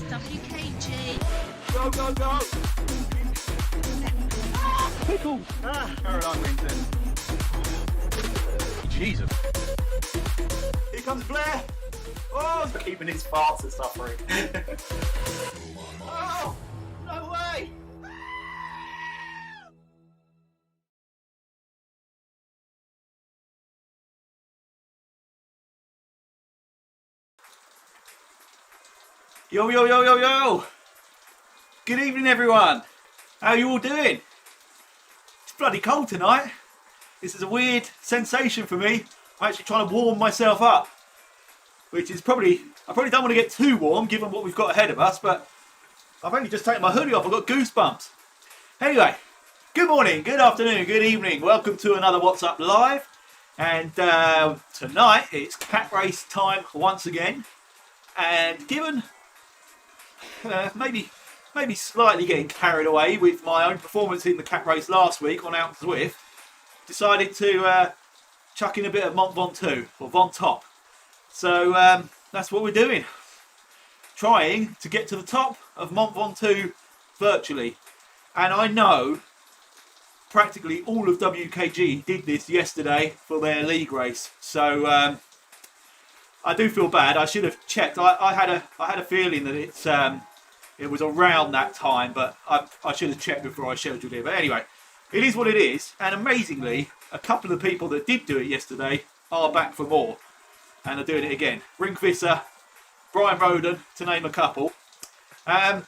WKG. Go, go, go! Pickle! Caroline Winton. Jesus. Here comes Blair! Oh, he's keeping his farts are suffering. Oh, no way! Yo, yo, yo, yo, yo! Good evening, everyone. How are you all doing? It's bloody cold tonight. This is a weird sensation for me. I'm actually trying to warm myself up, which is I probably don't want to get too warm given what we've got ahead of us, but I've only just taken my hoodie off. I've got goosebumps. Anyway, good morning, good afternoon, good evening. Welcome to another What's Up Live. And tonight it's KATT race time once again. And given maybe slightly getting carried away with my own performance in the KATT race last week on Alpe du Zwift, decided to chuck in a bit of Mont Ventoux or VEN-TOP. So that's what we're doing. Trying to get to the top of Mont Ventoux virtually. And I know practically all of WKG did this yesterday for their league race. So I do feel bad. I should have checked. I had a feeling that it was around that time, but I should have checked before I scheduled it. But anyway, it is what it is. And amazingly, a couple of people that did do it yesterday are back for more and are doing it again. Rink Visser, Brian Roden, to name a couple. Right,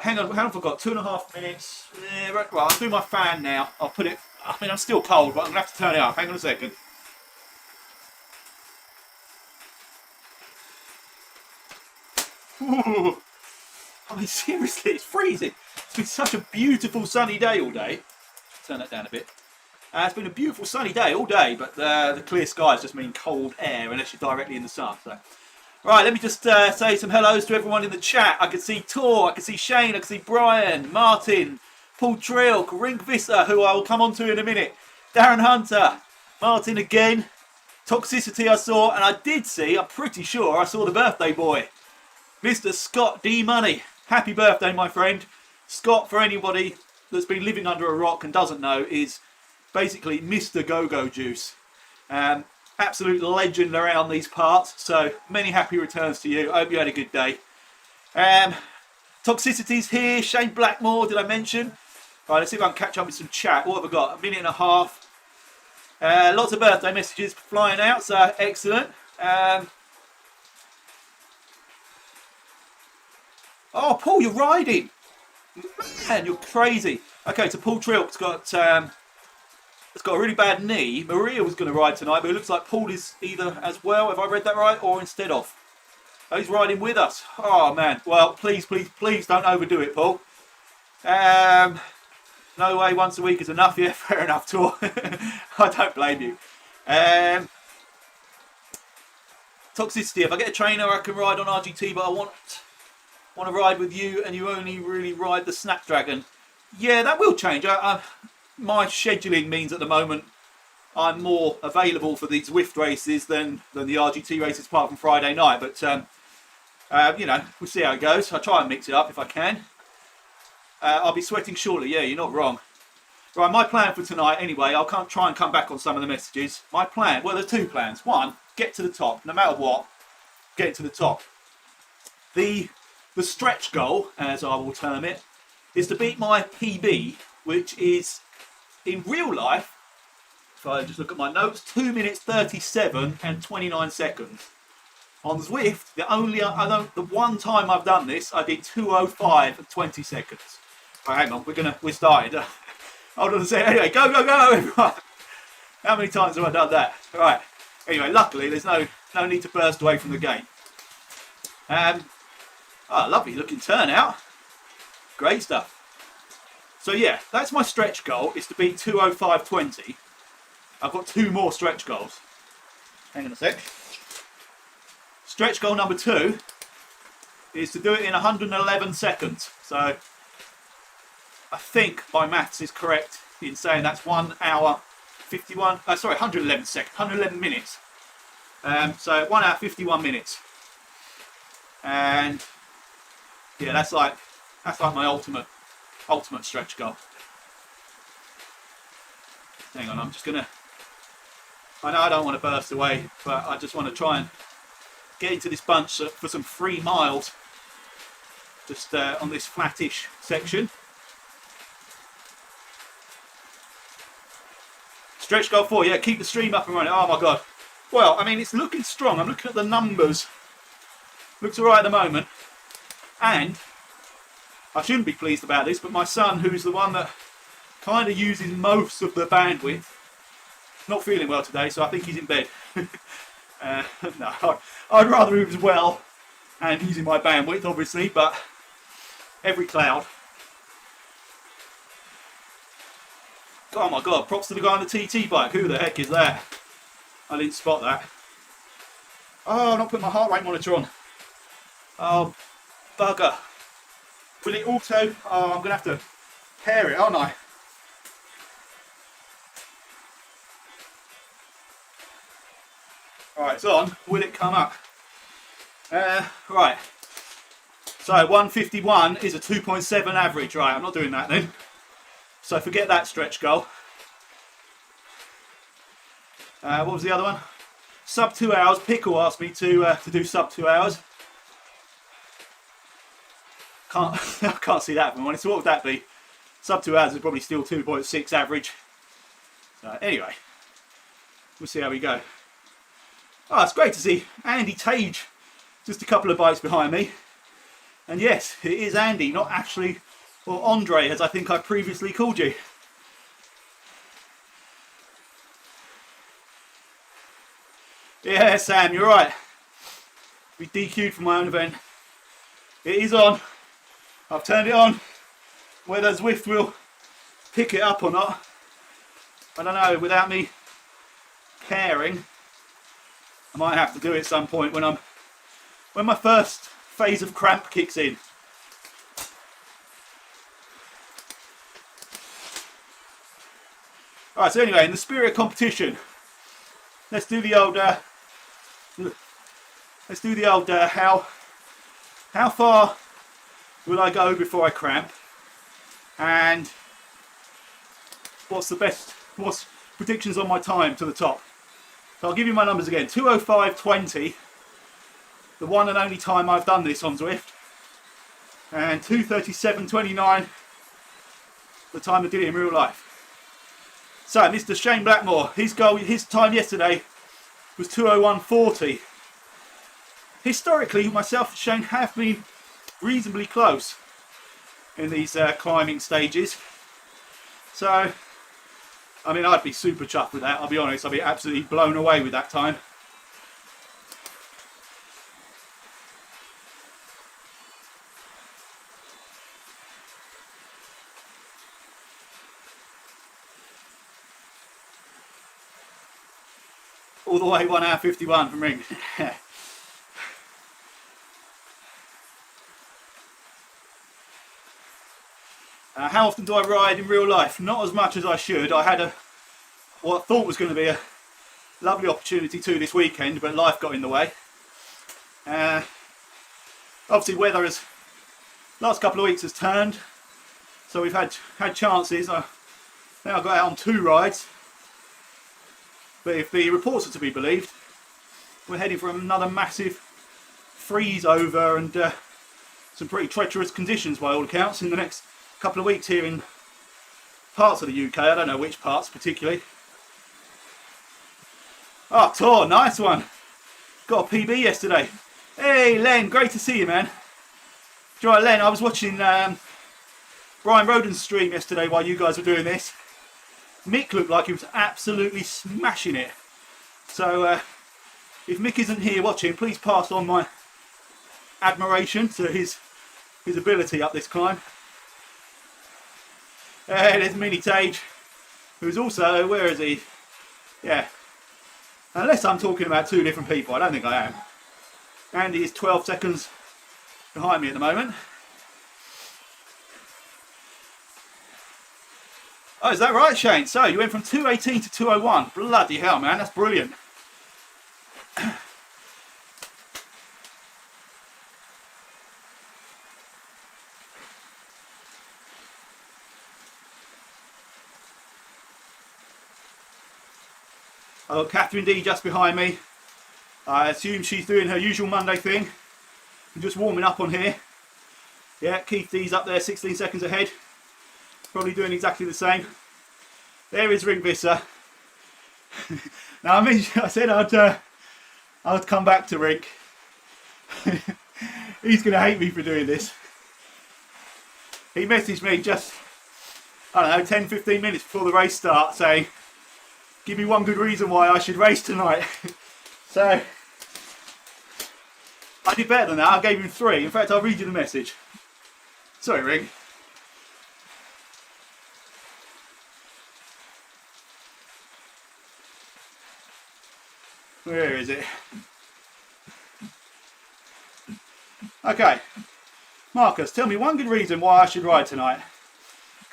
hang on, I've got 2.5 minutes. Right, I'll do my fan now. I'll put it, I mean, I'm still cold, but I'm going to have to turn it up. Hang on a second. Ooh. I mean, seriously, it's freezing. It's been such a beautiful sunny day all day. Turn that down a bit. It's been a beautiful sunny day all day, but the clear skies just mean cold air unless you're directly in the sun. So, right, let me just say some hellos to everyone in the chat. I can see Tor, I can see Shane, I can see Brian, Martin, Paul Trilk, Rink Visser, who I will come on to in a minute, Darren Hunter, Martin again, Toxicity I saw, and I did see, I'm pretty sure I saw the birthday boy, Mr. Scott D. Money. Happy birthday, my friend. Scott, for anybody that's been living under a rock and doesn't know, is basically Mr. Go-Go Juice. Absolute legend around these parts. So many happy returns to you. I hope you had a good day. Toxicity's here. Shane Blackmore, did I mention? Right, let's see if I can catch up with some chat. What have I got? A minute and a half. Lots of birthday messages flying out, so excellent. Oh, Paul, you're riding. Man, you're crazy. Okay, so Paul Trilk's got a really bad knee. Maria was going to ride tonight, but it looks like Paul is either as well, have I read that right, or instead of. Oh, he's riding with us. Oh, man. Well, please, please, please don't overdo it, Paul. No way once a week is enough. Yeah, fair enough, Tor. I don't blame you. Toxicity. If I get a trainer, I can ride on RGT, but I want to ride with you and you only really ride the Snapdragon. Yeah, that will change. My scheduling means at the moment I'm more available for these Zwift races than the RGT races apart from Friday night, but you know, we'll see how it goes. I'll try and mix it up if I can. I'll be sweating shortly. Yeah, you're not wrong. Right, my plan for tonight anyway, I'll try and come back on some of the messages. My plan, well, there's two plans. One, get to the top, no matter what, get to the top. The stretch goal, as I will term it, is to beat my PB, which is, in real life, if I just look at my notes, 2 minutes 37 and 29 seconds. On Zwift, the one time I've done this, I did 2:05 and 20 seconds. Right, hang on, we're started. Hold on a second. Anyway, go, go, go, everyone. How many times have I done that? Right. Anyway, luckily there's no need to burst away from the gate. Oh, lovely looking turnout. Great stuff. So yeah, that's my stretch goal, is to beat 2:05.20. I've got 2 more stretch goals. Hang on a sec. Stretch goal number 2 is to do it in 111 seconds. So I think my maths is correct in saying that's 1 hour 51, sorry, 111 seconds, 111 minutes. So 1 hour 51 minutes. And Yeah, that's like my ultimate stretch goal. Hang on, I'm just gonna. I know I don't want to burst away, but I just want to try and get into this bunch for some 3 miles, just on this flattish section. Stretch goal 4, yeah, keep the stream up and running. Oh my god. Well, I mean, it's looking strong. I'm looking at the numbers. Looks alright at the moment. And I shouldn't be pleased about this, but my son, who's the one that kind of uses most of the bandwidth, not feeling well today, so I think he's in bed. No, I'd rather he was well and using my bandwidth, obviously, but every cloud. Oh my god, props to the guy on the TT bike. Who the heck is that? I didn't spot that. Oh, I've not put my heart rate monitor on. Oh, bugger. Will it auto? Oh, I'm going to have to pair it, aren't I? Alright, it's on. Will it come up? Right. So 151 is a 2.7 average. Right, I'm not doing that then. So forget that stretch goal. What was the other one? Sub 2 hours. Pickle asked me to do sub 2 hours. I can't see that, if I'm honest. So what would that be? Sub 2 hours is probably still 2.6 average. So anyway, we'll see how we go. Oh, it's great to see Andy Tage just a couple of bikes behind me. And yes, it is Andy, not Ashley or Andre, as I think I previously called you. Yeah, Sam, you're right. We DQ'd from my own event. It is on. I've turned it on. Whether Zwift will pick it up or not, I don't know. Without me caring, I might have to do it at some point when my first phase of cramp kicks in. Alright, so anyway, in the spirit of competition, let's do the old how far will I go before I cramp, and what's predictions on my time to the top. So I'll give you my numbers again. 2:05:20, the one and only time I've done this on Zwift, and 2:37:29, the time I did it in real life. So Mr. Shane Blackmore, his time yesterday was 2:01:40. Historically, myself and Shane have been reasonably close in these climbing stages. So, I mean, I'd be super chuffed with that, I'll be honest. I'd be absolutely blown away with that time. All the way 1:51 from Ring. How often do I ride in real life? Not as much as I should. I had what I thought was going to be a lovely opportunity to this weekend, but life got in the way. Obviously weather last couple of weeks has turned, so we've had chances. I think I got out on 2 rides, but if the reports are to be believed, we're heading for another massive freeze over and some pretty treacherous conditions by all accounts in the next couple of weeks here in parts of the UK. I don't know which parts particularly. Oh, Tor, nice one. Got a PB yesterday. Hey Len, great to see you, man. Do you know what, Len, I was watching Brian Roden's stream yesterday while you guys were doing this. Mick looked like he was absolutely smashing it. So if Mick isn't here watching, please pass on my admiration to his ability up this climb. There's Mini Tage, who's also, where is he? Yeah. Unless I'm talking about 2 different people, I don't think I am. Andy is 12 seconds behind me at the moment. Oh, is that right, Shane? So, you went from 2:18 to 2:01. Bloody hell, man, that's brilliant. I've got Catherine D just behind me. I assume she's doing her usual Monday thing. I'm just warming up on here. Yeah, Keith D's up there 16 seconds ahead. Probably doing exactly the same. There is Rink Visser. Now I said I'd come back to Rink. He's going to hate me for doing this. He messaged me just, I don't know, 10-15 minutes before the race starts saying, give me one good reason why I should race tonight. So, I did better than that. I gave him 3. In fact, I'll read you the message. Sorry, Rink. Where is it? Okay. Marcus, tell me one good reason why I should ride tonight.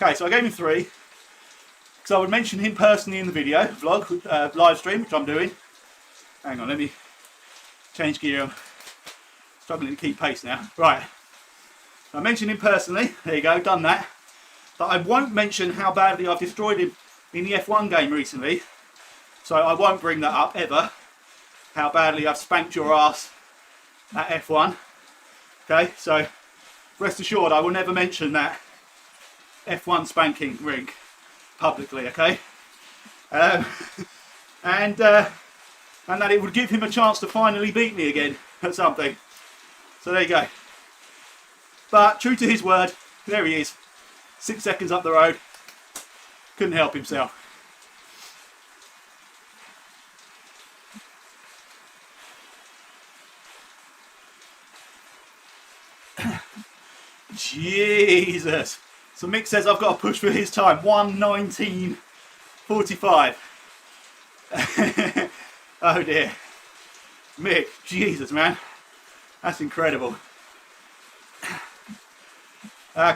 Okay, so I gave him 3. Because I would mention him personally in the video, vlog, live stream, which I'm doing. Hang on, let me change gear. I'm struggling to keep pace now. Right. I mentioned him personally. There you go, done that. But I won't mention how badly I've destroyed him in the F1 game recently. So I won't bring that up ever. How badly I've spanked your ass at F1. Okay, so rest assured I will never mention that F1 spanking rig publicly, okay? And that it would give him a chance to finally beat me again at something. So there you go. But true to his word, there he is. 6 seconds up the road. Couldn't help himself. Jesus. So Mick says I've got to push for his time. 1:19:45. Oh dear. Mick, Jesus man. That's incredible.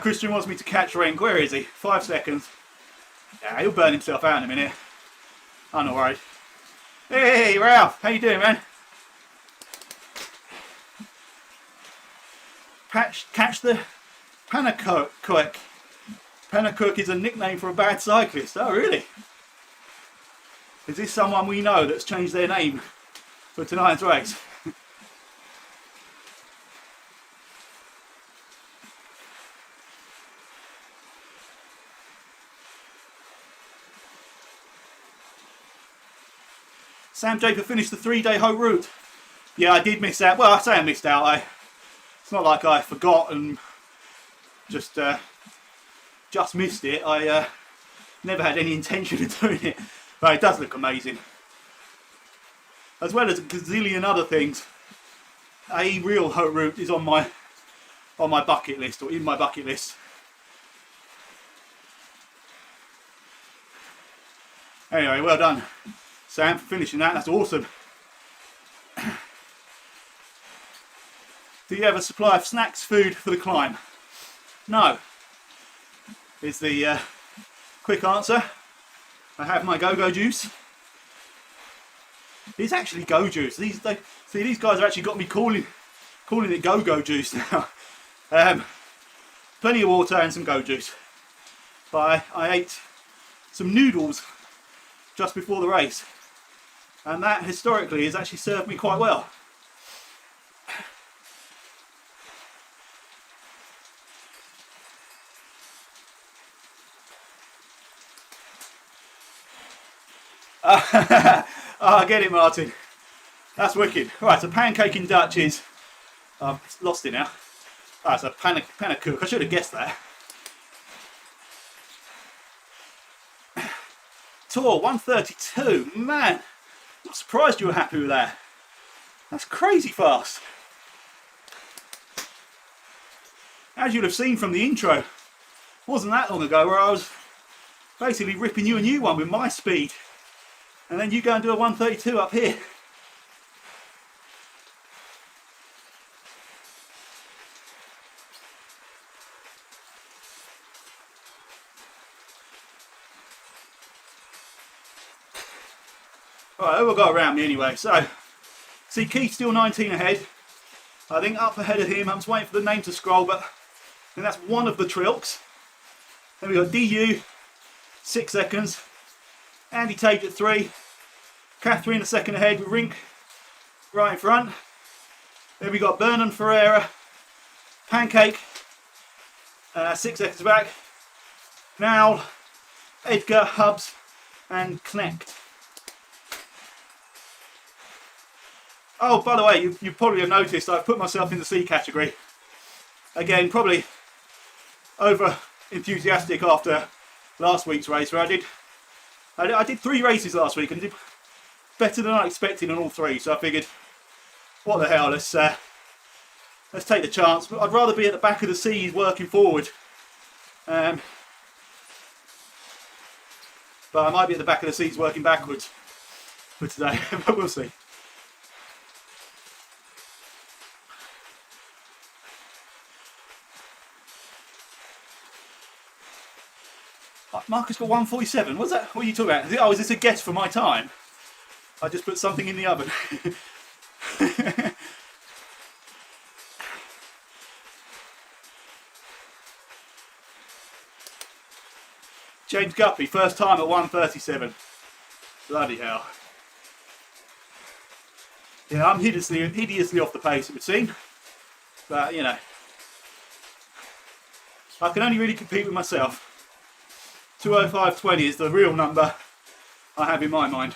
Christian wants me to catch Rink. Where is he? 5 seconds. Yeah, he'll burn himself out in a minute. I'm not worried. Hey Ralph, how you doing man? Catch the Panacook. Panacook is a nickname for a bad cyclist. Oh really? Is this someone we know that's changed their name for tonight's race? Sam Jacob finished the 3-day Haute route. Yeah, I did miss out. Well, I say I missed out. It's not like I forgot and just missed it. I never had any intention of doing it, but it does look amazing. As well as a gazillion other things, a real Haute route is on my bucket list, or in my bucket list. Anyway, well done, Sam, for finishing that. That's awesome. Do you have a supply of snacks, food for the climb? No. Is the quick answer. I have my go-go juice. It's actually go juice. These guys have actually got me calling it go-go juice now. Plenty of water and some go juice. But I ate some noodles just before the race, and that historically has actually served me quite well. I get it, Martin. That's wicked. Right, so pancake in Dutch is... I've lost it now. Ah, it's a panacook. I should have guessed that. Tour 1:32. Man, I'm surprised you were happy with that. That's crazy fast. As you'll have seen from the intro, it wasn't that long ago where I was basically ripping you a new one with my speed. And then you go and do a 1:32 up here. Alright, who have I got around me anyway? So, see Keith still 19 ahead. I think up ahead of him, I'm just waiting for the name to scroll, but I think that's one of the Trilks. Then we've got DU, 6 seconds. Andy Tate at 3. Catherine a second ahead with Rink right in front. Then we got Vernon Ferreira, Pancake 6 seconds back. Now Edgar, Hubs and Knecht. Oh, by the way, you probably have noticed I've put myself in the C category. Again, probably over enthusiastic after last week's race where I did 3 races last week and did better than I expected on all 3. So I figured, what the hell, let's take the chance. But I'd rather be at the back of the C's working forward. But I might be at the back of the C's working backwards for today, but we'll see. Marcus got 1:47. What's that? What are you talking about? Oh, is this a guess for my time? I just put something in the oven. James Guppy, first time at 1:37. Bloody hell. Yeah, I'm hideously off the pace, it would seem. But, you know, I can only really compete with myself. 2:05.20 is the real number I have in my mind.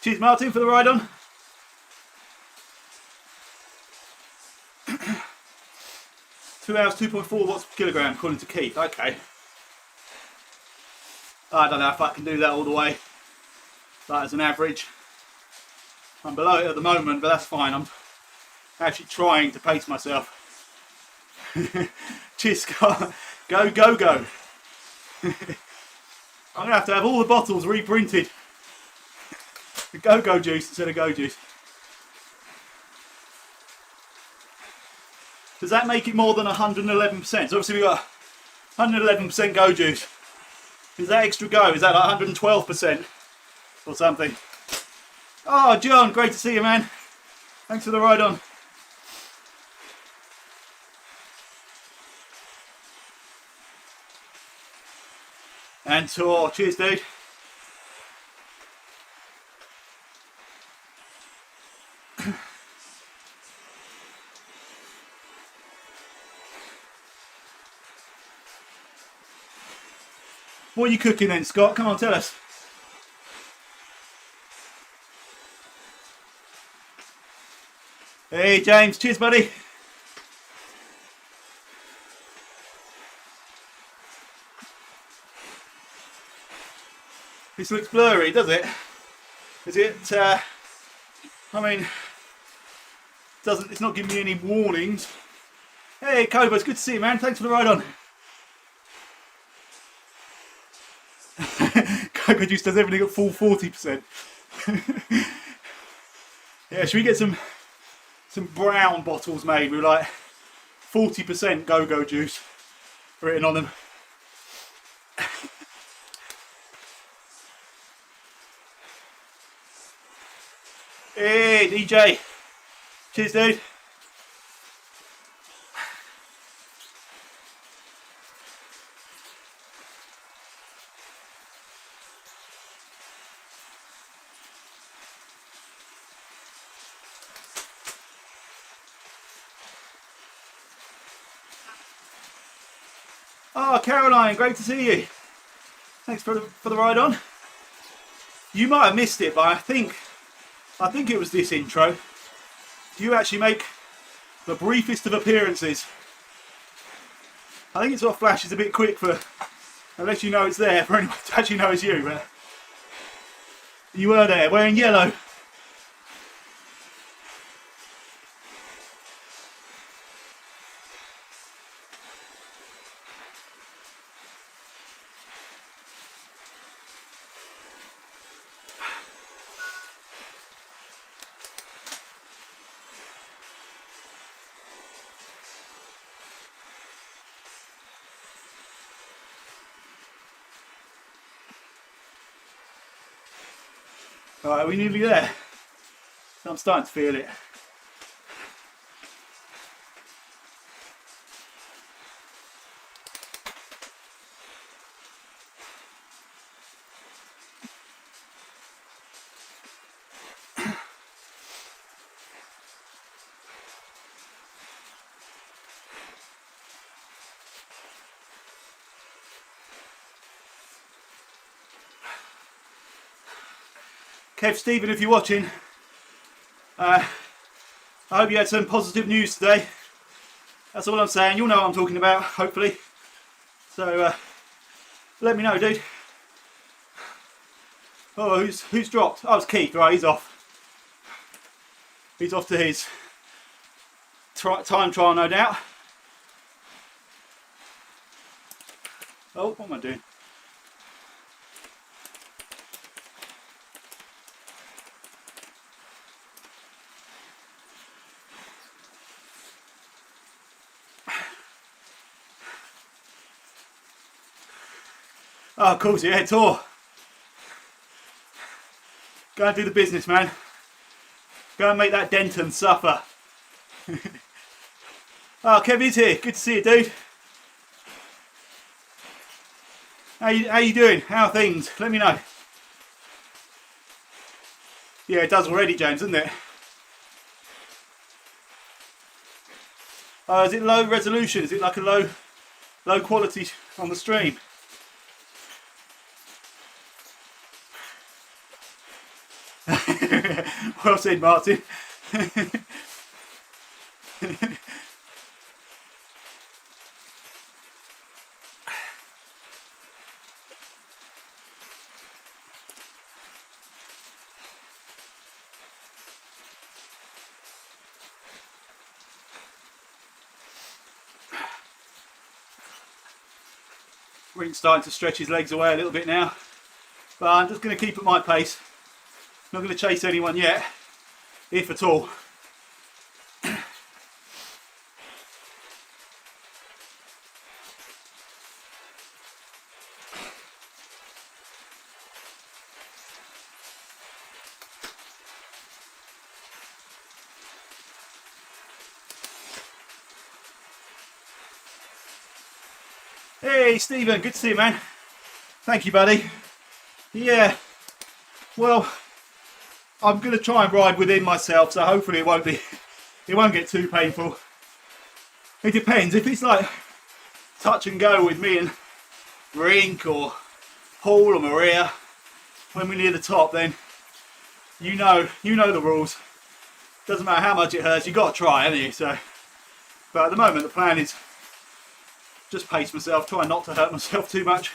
Cheers, Martin, for the ride on. Two hours, 2.4 watts per kilogram, according to Keith. Okay. I don't know if I can do that all the way. That is an average. I'm below it at the moment, but that's fine. I'm actually trying to pace myself. Cheers, Scott. Go, go, go. I'm going to have all the bottles reprinted. Go-go juice instead of go juice. Does that make it more than 111%? So obviously we've got 111% go juice. Is that extra go? Is that like 112% or something? Oh, John, great to see you, man. Thanks for the ride on. And Tor, cheers, dude. What are you cooking then, Scott? Come on, tell us. Hey, James. Cheers, buddy. This looks blurry, does it? Is it, I mean, it's not giving me any warnings. Hey, Cobra, it's good to see you, man. Thanks for the ride on. Cocoa juice does everything at full 40%. Yeah, should we get some brown bottles made with like 40% go-go juice written on them? Hey, DJ. Cheers, dude. Oh, Caroline, great to see you. Thanks for the ride on. You might have missed it, but I think it was this intro. You actually make the briefest of appearances. I think it sort of flashes a bit quick for Unless you know it's there for anyone to actually know it's you, but you were there wearing yellow. Alright, we're nearly there. I'm starting to feel it. Kev, Stephen, if you're watching, I hope you had some positive news today. That's all I'm saying. You'll know what I'm talking about, hopefully. So let me know, dude. Oh, who's dropped? Oh, it's Keith. Right, he's off. He's off to his time trial, no doubt. Oh, what am I doing? Oh, of course, yeah, tour. Go and do the business, man. Go and make that Denton suffer. Oh, Kevin's here. Good to see you, dude. How you doing? How are things? Let me know. Yeah, it does already, James, doesn't it? Is it low resolution? Is it like a low quality on the stream? Well said, Martin. Rink's starting to stretch his legs away a little bit now, but I'm just going to keep at my pace. Not going to chase anyone yet, if at all. Hey Stephen, good to see you, man. Thank you, buddy. Yeah, well, I'm going to try and ride within myself, so hopefully it won't get too painful. It depends. If it's like touch and go with me and Rink or Paul or Maria when we're near the top, then you know the rules. Doesn't matter how much it hurts, you got to try, haven't you? So, but at the moment the plan is just pace myself, try not to hurt myself too much.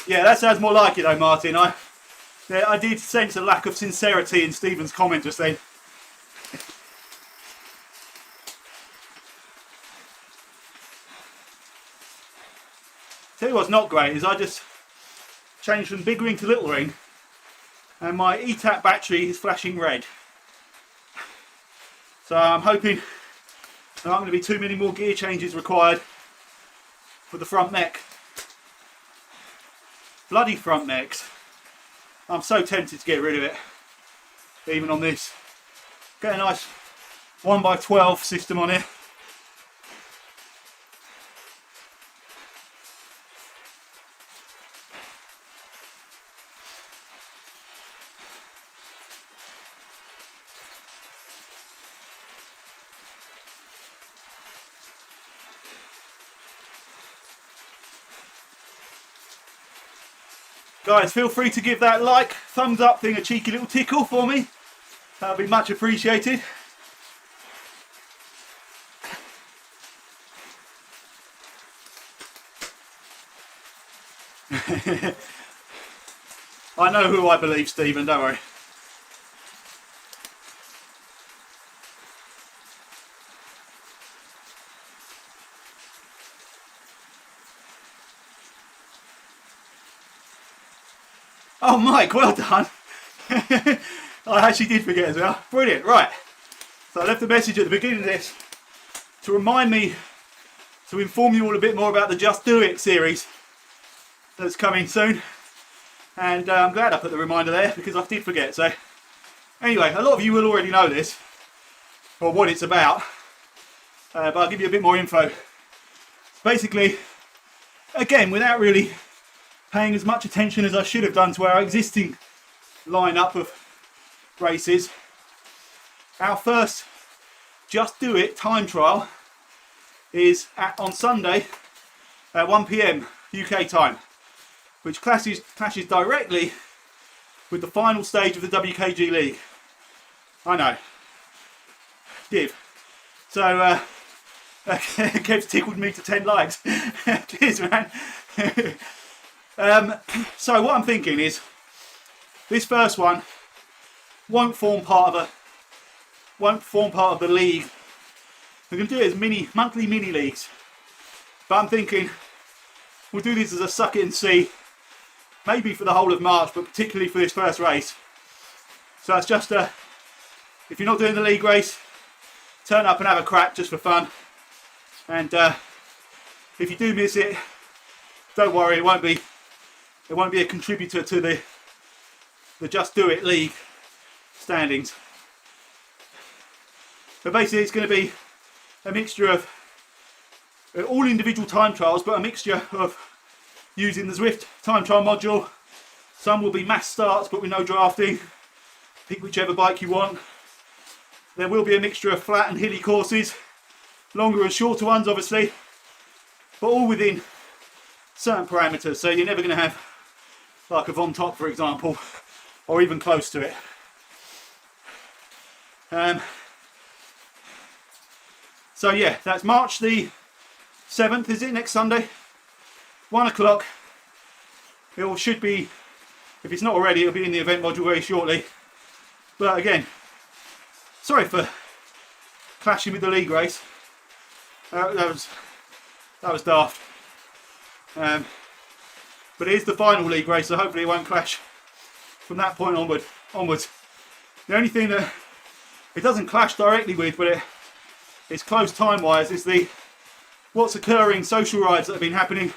Yeah, that sounds more like it though, Martin. I did sense a lack of sincerity in Stephen's comment just then. Tell you what's not great is I just changed from big ring to little ring and my ETAP battery is flashing red. So I'm hoping there aren't going to be too many more gear changes required for the front mech. Bloody front mechs. I'm so tempted to get rid of it, even on this. Get a nice 1x12 system on it. Guys, feel free to give that like, thumbs up thing a cheeky little tickle for me. That would be much appreciated. I know who I believe, Stephen, don't worry. Oh, Mike, well done. I actually did forget as well. Brilliant, right. So I left a message at the beginning of this to remind me to inform you all a bit more about the Just Do It series that's coming soon. And I'm glad I put the reminder there because I did forget. So anyway, a lot of you will already know this or what it's about, but I'll give you a bit more info. Basically, again, without really paying as much attention as I should have done to our existing lineup of races, our first Just Do It time trial is on Sunday at 1 PM UK time, which clashes directly with the final stage of the WKG League. I know. Div. So, Kev's tickled me to 10 likes. Cheers, man. So what I'm thinking is, this first one won't form part of the league. We're going to do it as monthly mini leagues. But I'm thinking we'll do this as a suck it and see, maybe for the whole of March, but particularly for this first race. So it's just if you're not doing the league race, turn up and have a crack just for fun. And if you do miss it, don't worry, it won't be a contributor to the Just Do It League standings. But basically it's going to be a mixture of all individual time trials, but a mixture of using the Zwift time trial module. Some will be mass starts but with no drafting. Pick whichever bike you want. There will be a mixture of flat and hilly courses, longer and shorter ones obviously, but all within certain parameters. So you're never going to have like a VEN-TOP, for example, or even close to it. So yeah, that's March the 7th, is it? Next Sunday, 1 o'clock. It should be, if it's not already, it'll be in the event module very shortly. But again, sorry for clashing with the league race. That was daft. But it is the final league race, so hopefully it won't clash from that point onwards. The only thing that it doesn't clash directly with, but it's close time wise, is what's occurring social rides that have been happening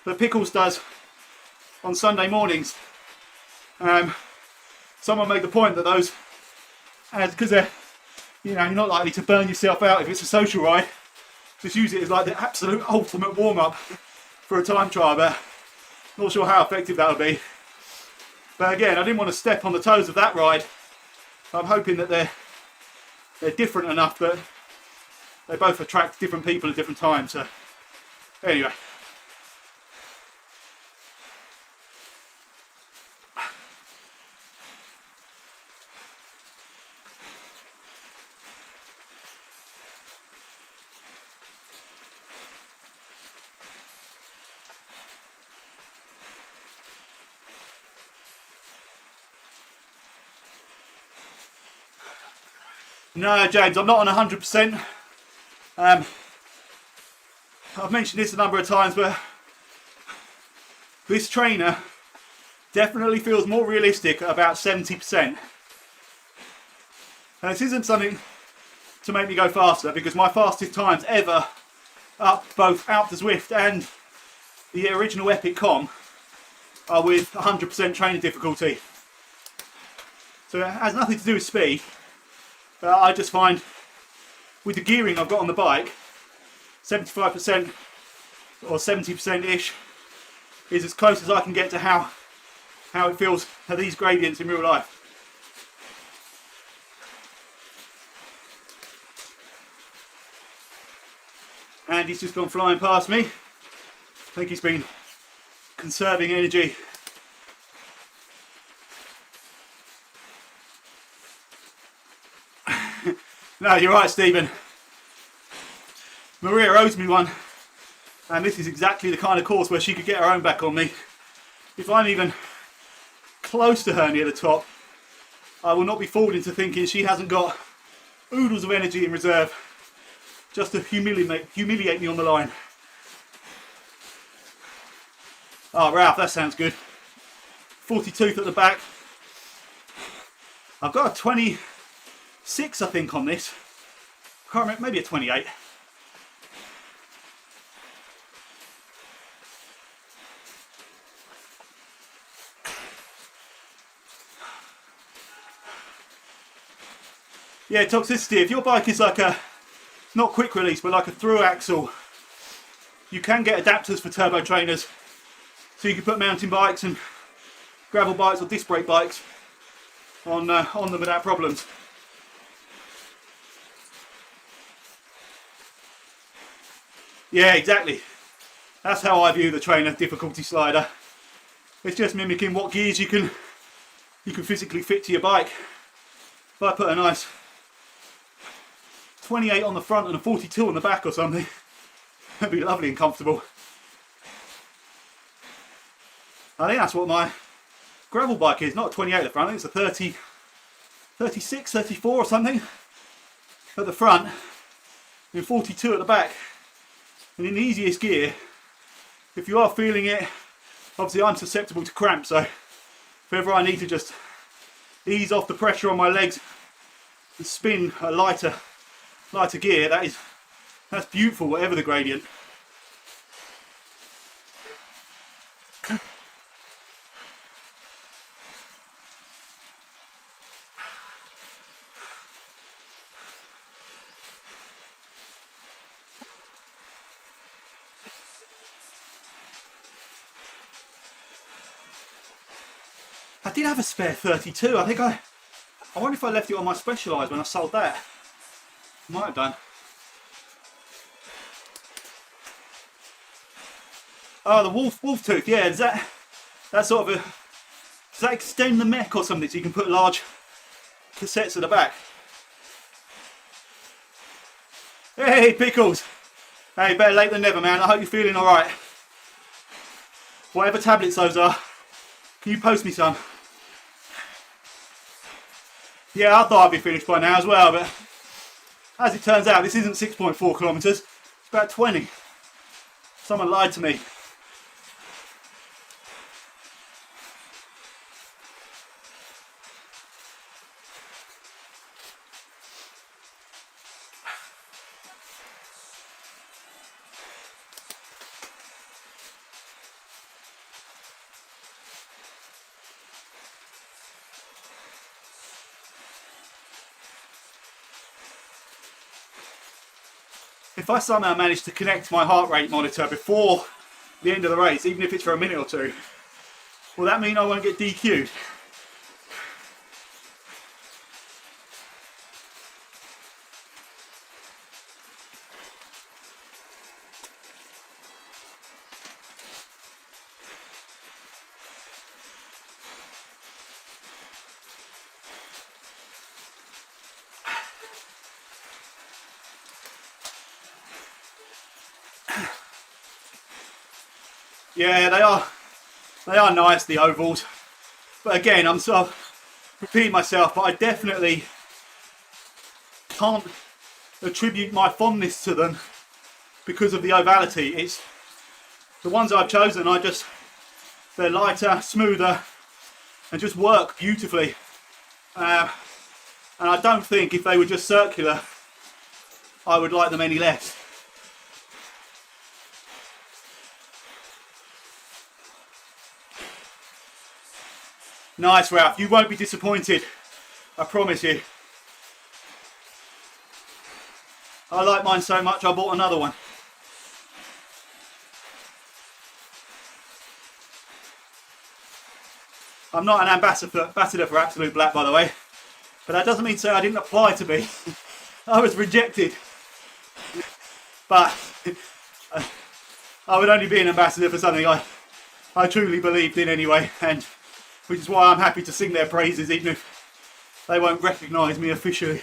that Pickles does on Sunday mornings. Someone made the point that those, because you're not likely to burn yourself out if it's a social ride, just use it as like the absolute ultimate warm-up for a time trial. But not sure how effective that would be. But again, I didn't want to step on the toes of that ride. I'm hoping that they're different enough that they both attract different people at different times. So anyway. No, James, I'm not on 100%. I've mentioned this a number of times, but this trainer definitely feels more realistic at about 70%. And this isn't something to make me go faster, because my fastest times ever up both Alpe du Zwift and the original Epic Com are with 100% training difficulty. So it has nothing to do with speed. I just find with the gearing I've got on the bike, 75% or 70%-ish is as close as I can get to how it feels at these gradients in real life. And he's just gone flying past me. I think he's been conserving energy. No, you're right, Stephen. Maria owes me one, and this is exactly the kind of course where she could get her own back on me. if I'm even close to her near the top, I will not be fooled into thinking she hasn't got oodles of energy in reserve just to humiliate me on the line. Oh, Ralph, that sounds good. 42th at the back. I've got a 26, I think, on this. Can't remember, maybe a 28. Yeah, toxicity. If your bike is like a, not quick release, but like a through axle, you can get adapters for turbo trainers. So you can put mountain bikes and gravel bikes or disc brake bikes on them without problems. Yeah, exactly. That's how I view the trainer difficulty slider. It's just mimicking what gears you can physically fit to your bike. If I put a nice 28 on the front and a 42 on the back or something, that'd be lovely and comfortable. I think that's what my gravel bike is, not a 28 at the front, I think it's a 30, 36, 34 or something at the front, and 42 at the back. And in the easiest gear, if you are feeling it, obviously I'm susceptible to cramp, so if ever I need to just ease off the pressure on my legs and spin a lighter gear, that's beautiful, whatever the gradient. I did have a spare 32. I think I wonder if I left it on my Specialized when I sold that. Might have done. Oh, the wolf tooth. Yeah, does that sort of does that extend the mech or something so you can put large cassettes at the back? Hey, Pickles. Hey, better late than never, man. I hope you're feeling all right. Whatever tablets those are, can you post me some? Yeah, I thought I'd be finished by now as well, but as it turns out, this isn't 6.4 kilometres, it's about 20. Someone lied to me. If I somehow manage to connect my heart rate monitor before the end of the race, even if it's for a minute or two, will that mean I won't get DQ'd? Yeah, they are nice, the ovals, but again, I'm sort of repeating myself, but I definitely can't attribute my fondness to them because of the ovality. It's the ones I've chosen, they're lighter, smoother, and just work beautifully. And I don't think if they were just circular, I would like them any less. Nice, Ralph. You won't be disappointed. I promise you. I like mine so much I bought another one. I'm not an ambassador for Absolute Black, by the way, but that doesn't mean to say I didn't apply to be. I was rejected. But I would only be an ambassador for something I truly believed in anyway, and which is why I'm happy to sing their praises even if they won't recognise me officially.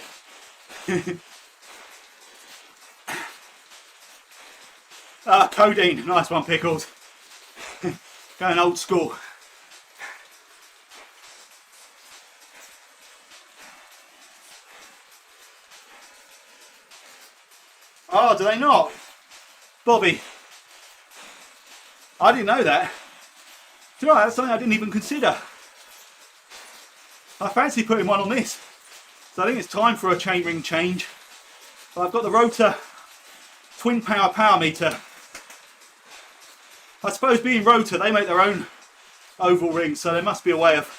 Codeine, nice one, Pickles. Going old school. Oh, do they not? Bobby, I didn't know that. Do you know, that's something I didn't even consider. I fancy putting one on this. So I think it's time for a chainring change. I've got the Rotor twin power meter. I suppose being Rotor, they make their own oval rings, so there must be a way of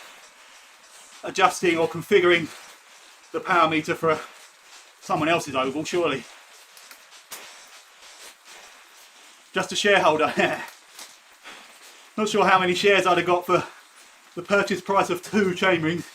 adjusting or configuring the power meter for someone else's oval, surely. Just a shareholder. Not sure how many shares I'd have got for the purchase price of 2 chain rings.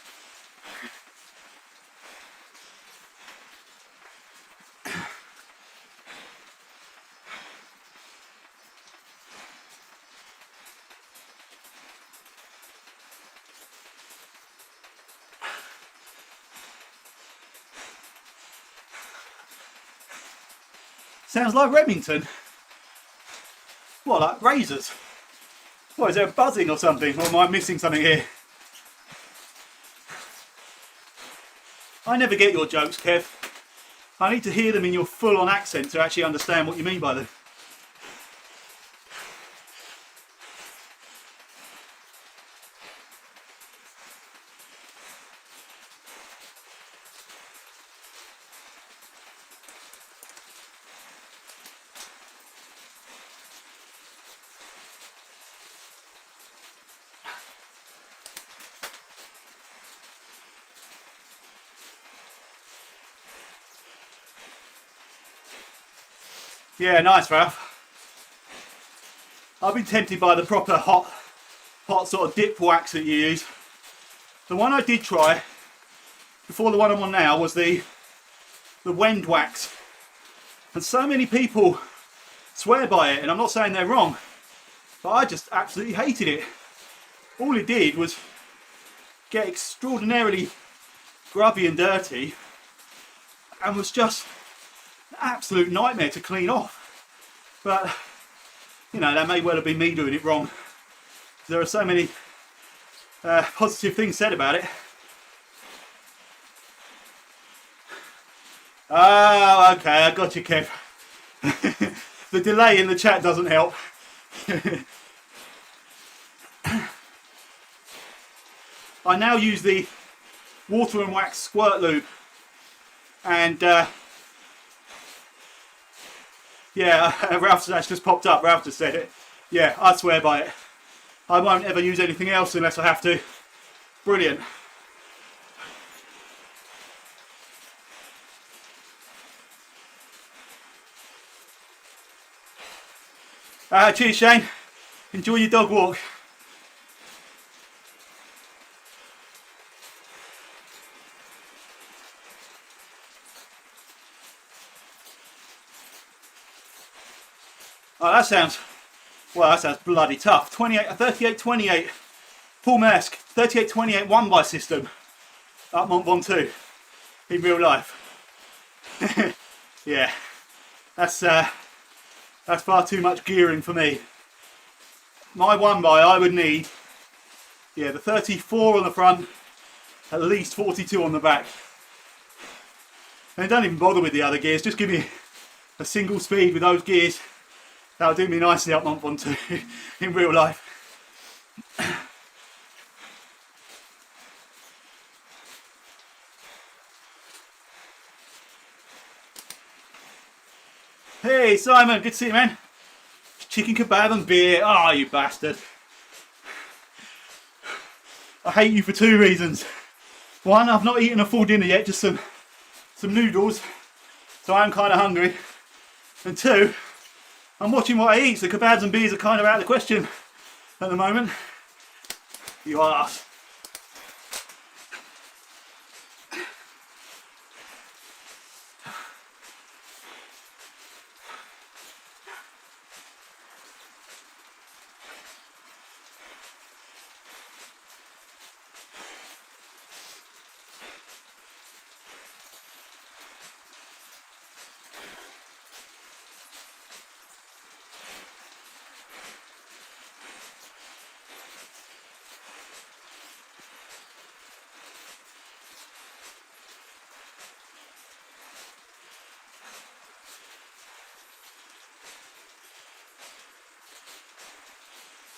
Sounds like Remington. What, like razors? What, is there buzzing or something? Or am I missing something here? I never get your jokes, Kev. I need to hear them in your full-on accent to actually understand what you mean by them. Yeah, nice, Ralph. I've been tempted by the proper hot sort of dip wax that you use. The one I did try before the one I'm on now was the Wend wax, and so many people swear by it, and I'm not saying they're wrong, but I just absolutely hated it. All it did was get extraordinarily grubby and dirty, and was just an absolute nightmare to clean off. But you know, that may well have been me doing it wrong. There are so many positive things said about it. Oh, okay, I got you, Kev. The delay in the chat doesn't help. I now use the water and wax squirt lube, and yeah, Ralph that's just popped up. Ralph just said it. Yeah, I swear by it. I won't ever use anything else unless I have to. Brilliant. Cheers, Shane. Enjoy your dog walk. Oh, that sounds bloody tough. 38-28 Paul Maersk, 38-28 one-by system up Mont Ventoux in real life. Yeah, that's far too much gearing for me. My one-by, I would need, yeah, the 34 on the front, at least 42 on the back. And don't even bother with the other gears, just give me a single speed with those gears. That'll do me nicely up Mont Ventoux in real life. Hey Simon, good to see you, man. Chicken kebab and beer. Ah, oh, you bastard. I hate you for 2 reasons. One, I've not eaten a full dinner yet, just some noodles, so I am kind of hungry. And 2, I'm watching what I eat, so kebabs and beers are kind of out of the question at the moment. You arse.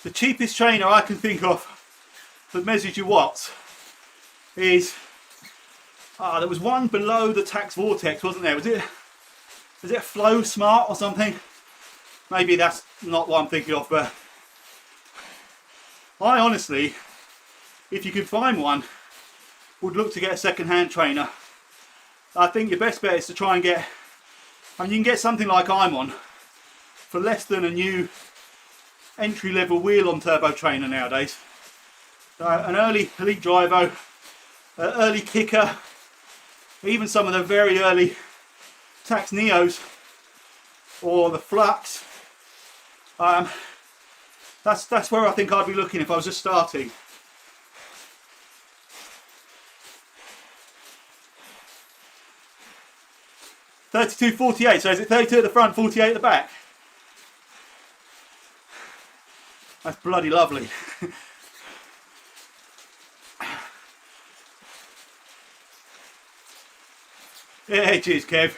the cheapest trainer I can think of that measures your watts is, there was one below the Tax Vortex, wasn't there? Was it Flow Smart or something? Maybe that's not what I'm thinking of, but I honestly, if you could find one, would look to get a second-hand trainer. I think your best bet is to try and get, I mean, you can get something like I'm on for less than a new entry-level wheel-on turbo trainer nowadays. An early Elite Drivo, early Kicker, even some of the very early Tax Neos or the Flux. That's where I think I'd be looking if I was just starting. $32.48, so is it 32 at the front, 48 at the back? That's bloody lovely. Yeah, cheers, Kev.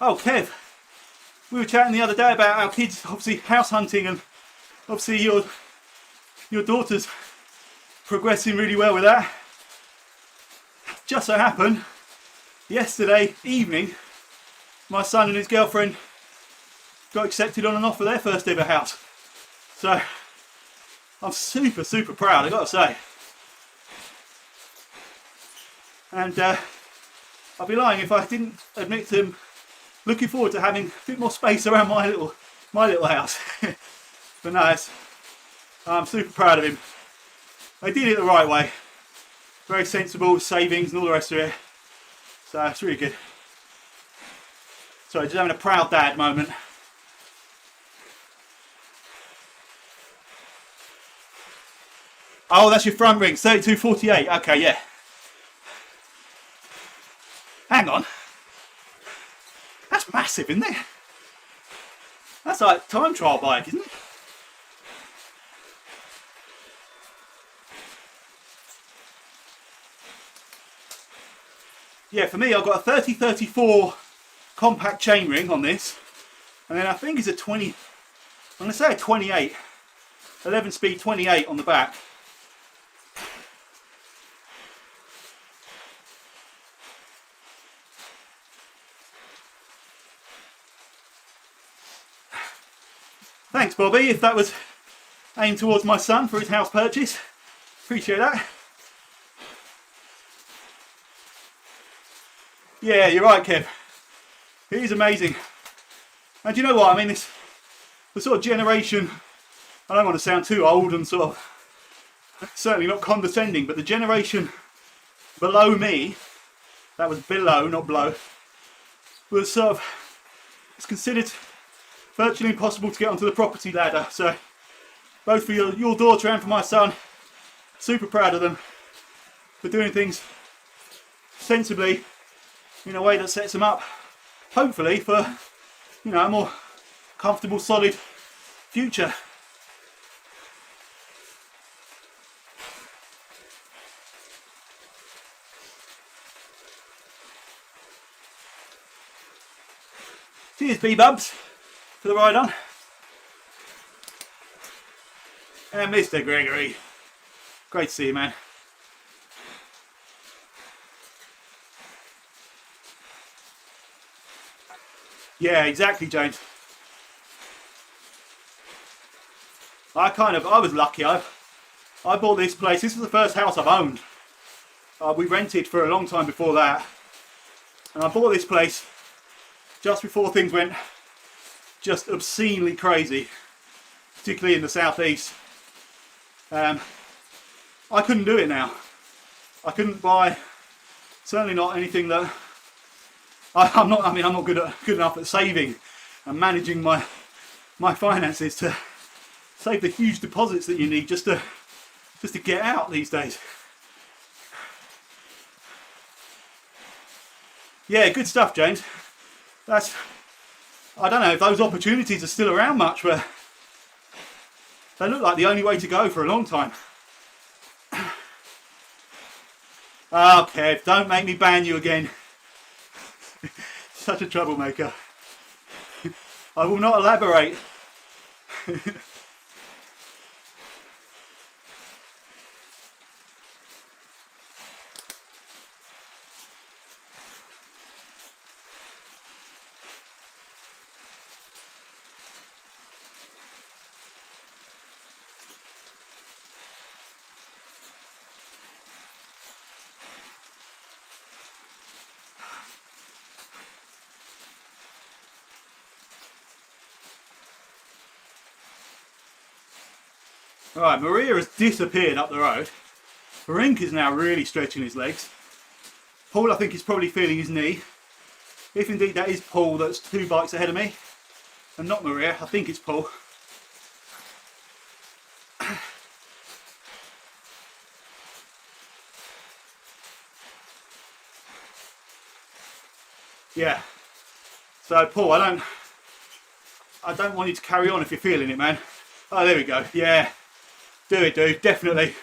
Oh, Kev, we were chatting the other day about our kids obviously house hunting, and obviously your daughter's progressing really well with that. Just so happened, yesterday evening, my son and his girlfriend got accepted on an offer their first ever house. So I'm super, super proud, I've got to say. And I'd be lying if I didn't admit to him looking forward to having a bit more space around my little house. But no, I'm super proud of him. They did it the right way. Very sensible, savings and all the rest of it. So it's really good. Sorry, just having a proud dad moment. Oh, that's your front ring, 32.48. Okay, yeah. Hang on. That's massive, isn't it? That's like time trial bike, isn't it? Yeah, for me, I've got a 30-34 compact chainring on this, and then I think it's a 20. I'm going to say a 28, 11-speed 28 on the back. Thanks, Bobby, if that was aimed towards my son for his house purchase. Appreciate that. Yeah, you're right, Kev. It is amazing. And do you know what? I mean, the sort of generation, I don't want to sound too old and sort of, certainly not condescending, but the generation below me, that was below, not below, was sort of, it's considered virtually impossible to get onto the property ladder. So both for your daughter and for my son, super proud of them for doing things sensibly in a way that sets them up, hopefully, for, you know, a more comfortable, solid future. Cheers, B-Bubs, for the ride on. And Mr. Gregory, great to see you, man. Yeah, exactly, James. I was lucky. I bought this place. This is the first house I've owned. We rented for a long time before that, and I bought this place just before things went just obscenely crazy, particularly in the southeast. I couldn't do it now. I couldn't buy, certainly not anything that I'm not good enough at saving and managing my finances to save the huge deposits that you need just to get out these days. Yeah, good stuff, James. I don't know if those opportunities are still around much, but they look like the only way to go for a long time. Oh, Kev, don't make me ban you again. Such a troublemaker. I will not elaborate. Right, Maria has disappeared up the road. Rink is now really stretching his legs. Paul, I think, is probably feeling his knee. If indeed that is Paul that's 2 bikes ahead of me, and not Maria, I think it's Paul. Yeah. So Paul, I don't want you to carry on if you're feeling it, man. Oh, there we go. Yeah. Do it, dude. Definitely.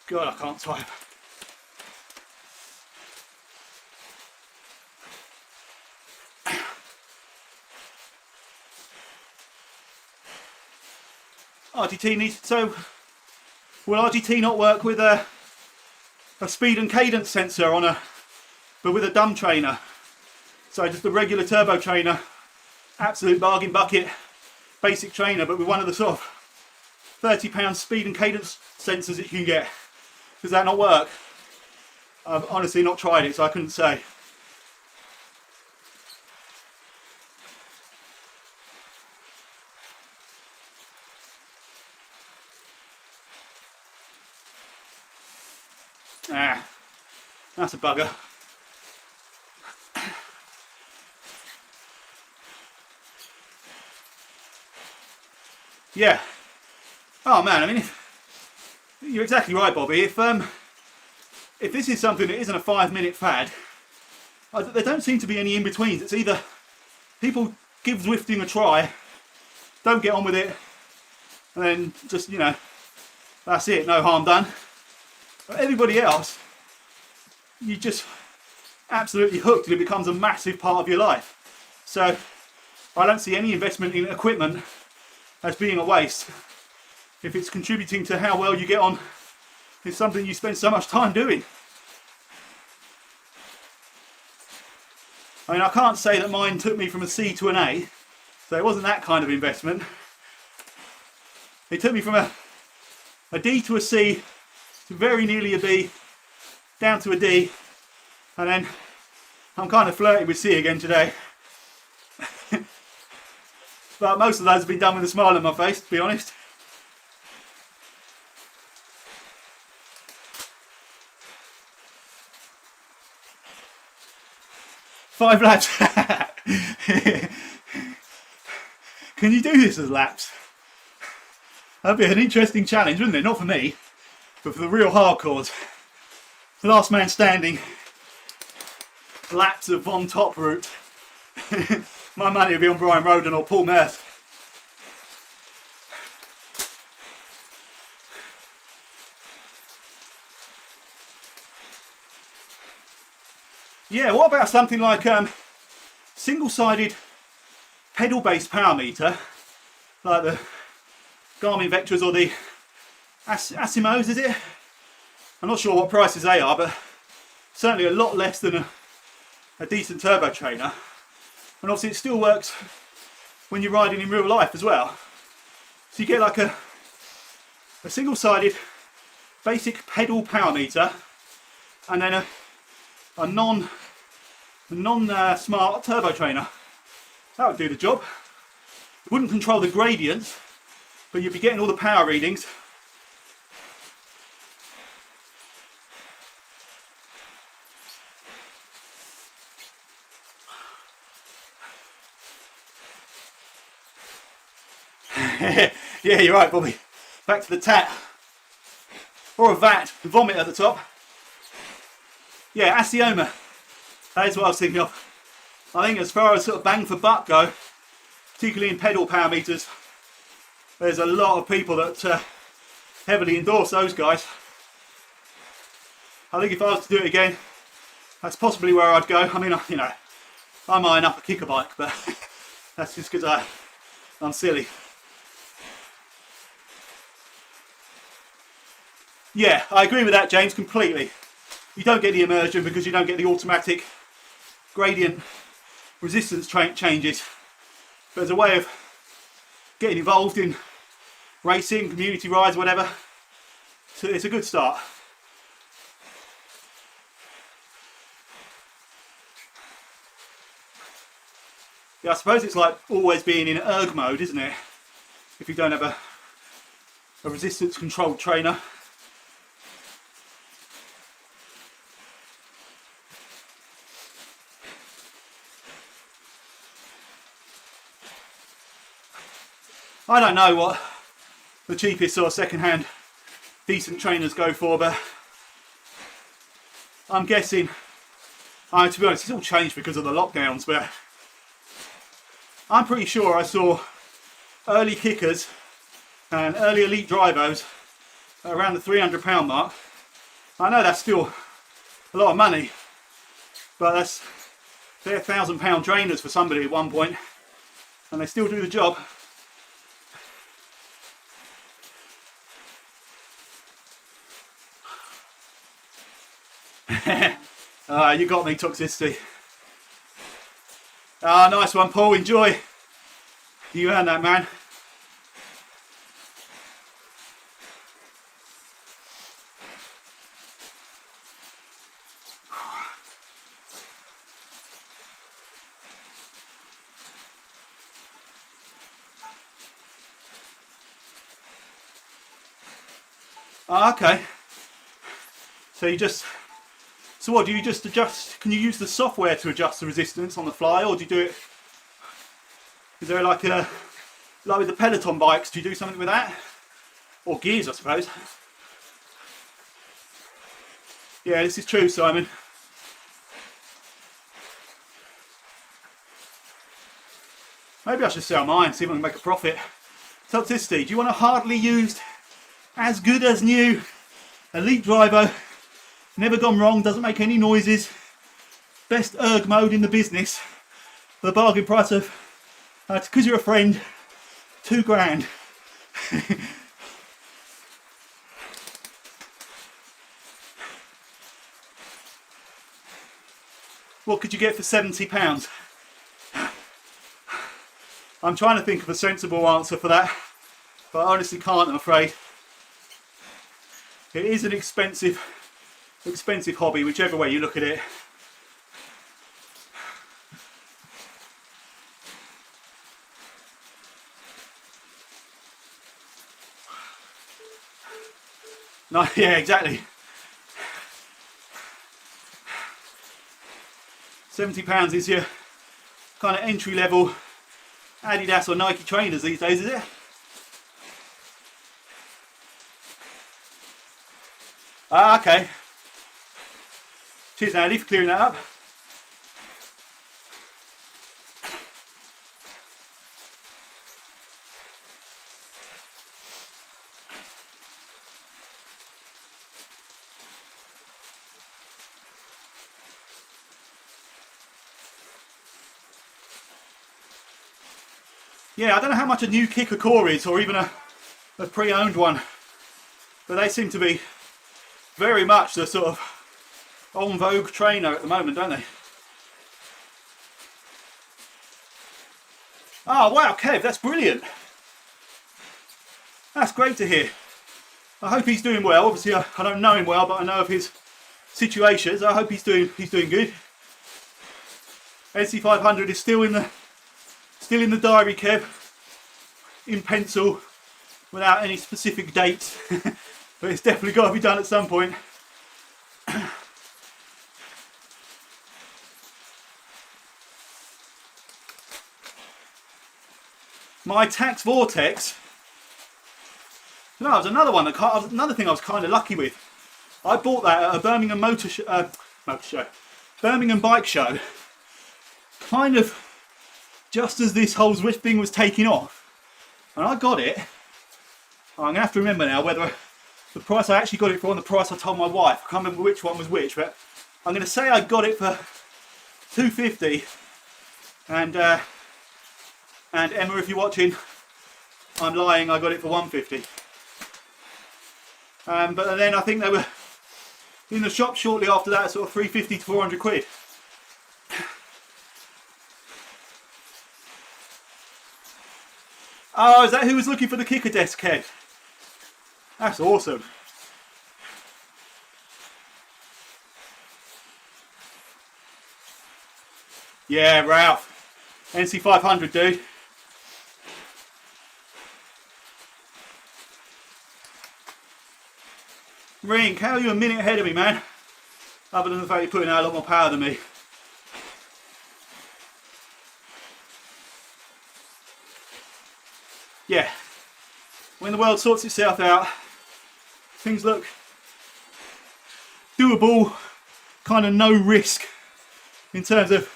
God, I can't type. RGT needs, so will RGT not work with a speed and cadence sensor on but with a dumb trainer? So just a regular turbo trainer, absolute bargain bucket, basic trainer, but with one of the sort of £30 speed and cadence sensors that you can get. Does that not work? I've honestly not tried it, so I couldn't say. Ah, that's a bugger. Yeah. Oh man, I mean, you're exactly right, Bobby. If this is something that isn't a 5-minute fad, there don't seem to be any in-betweens. It's either people give Zwifting a try, don't get on with it, and then just, you know, that's it, no harm done. But everybody else, you just absolutely hooked and it becomes a massive part of your life. So I don't see any investment in equipment as being a waste. If it's contributing to how well you get on, it's something you spend so much time doing. I mean, I can't say that mine took me from a C to an A, so it wasn't that kind of investment. It took me from a D to a C, to very nearly a B, down to a D, and then I'm kind of flirting with C again today. But most of those have been done with a smile on my face, to be honest. Five laps. Can you do this as laps? That'd be an interesting challenge, wouldn't it? Not for me, but for the real hardcores. Last man standing. Laps of VEN-TOP route. My money would be on Brian Roden or Paul Merth. Yeah, what about something like single-sided pedal-based power meter, like the Garmin Vectras or the Asimos, is it? I'm not sure what prices they are, but certainly a lot less than a decent turbo trainer. And obviously it still works when you're riding in real life as well. So you get like a single-sided basic pedal power meter, and then a non-smart turbo trainer. That would do the job. It wouldn't control the gradients, but you'd be getting all the power readings. Yeah, you're right, Bobby. Back to the TAT. Or a VAT, vomit at the top. Yeah, Asioma. That is what I was thinking of. I think as far as sort of bang for buck go, particularly in pedal power meters. There's a lot of people that heavily endorse those guys. I think if I was to do it again, that's possibly where I'd go. I mean, you know, I'm eyeing up a kicker bike, but that's just because I'm silly. Yeah, I agree with that, James, completely. You don't get the immersion because you don't get the automatic gradient resistance changes. But as a way of getting involved in racing, community rides, whatever, so it's a good start. Yeah, I suppose it's like always being in erg mode, isn't it? If you don't have a resistance controlled trainer. I don't know what the cheapest or second-hand decent trainers go for, but I'm guessing, to be honest, it's all changed because of the lockdowns, but I'm pretty sure I saw early kickers and early elite drivos around the £300 mark. I know that's still a lot of money, but they're £1,000 trainers for somebody at one point, and they still do the job. You got me, toxicity. Ah, nice one, Paul. Enjoy. You earned that, man. Ah, okay. So what, do you just adjust, can you use the software to adjust the resistance on the fly, or do you do it, is there like with the Peloton bikes, do you do something with that? Or gears, I suppose. Yeah, this is true, Simon. Maybe I should sell mine, see if I can make a profit. Toxicity, do you want a hardly used, as good as new, elite driver, never gone wrong, doesn't make any noises, best erg mode in the business, for the bargain price of, because you're a friend, £2 grand. What could you get for £70? I'm trying to think of a sensible answer for that, but I honestly can't, I'm afraid. It is an expensive hobby, whichever way you look at it. No, yeah, exactly. £70 is your kind of entry level Adidas or Nike trainers these days, is it? Ah, okay. Cheers, Andy, for clearing that up. Yeah, I don't know how much a new kicker core is, or even a pre-owned one, but they seem to be very much the sort of en vogue trainer at the moment, don't they? Oh wow, Kev, that's brilliant. That's great to hear. I hope he's doing well. Obviously I don't know him well, but I know of his situations. I hope he's doing good. NC500 is still in the diary, Kev, in pencil, without any specific dates. But it's definitely got to be done at some point. My Tax Vortex. No, there's another one. Another thing I was kind of lucky with. I bought that at a Birmingham Birmingham bike show. Kind of just as this whole Zwift thing was taking off, and I got it. I'm going to have to remember now whether the price I actually got it for and the price I told my wife. I can't remember which one was which, but I'm going to say I got it for $250. And Emma, if you're watching, I'm lying, I got it for $150. But then I think they were in the shop shortly after that, sort of 350 to 400 quid. Oh, is that who was looking for the kicker desk, Kev? That's awesome. Yeah, Ralph. NC500, dude. Rink, how are you a minute ahead of me, man? Other than the fact you're putting out a lot more power than me. Yeah, when the world sorts itself out, things look doable, kind of no risk in terms of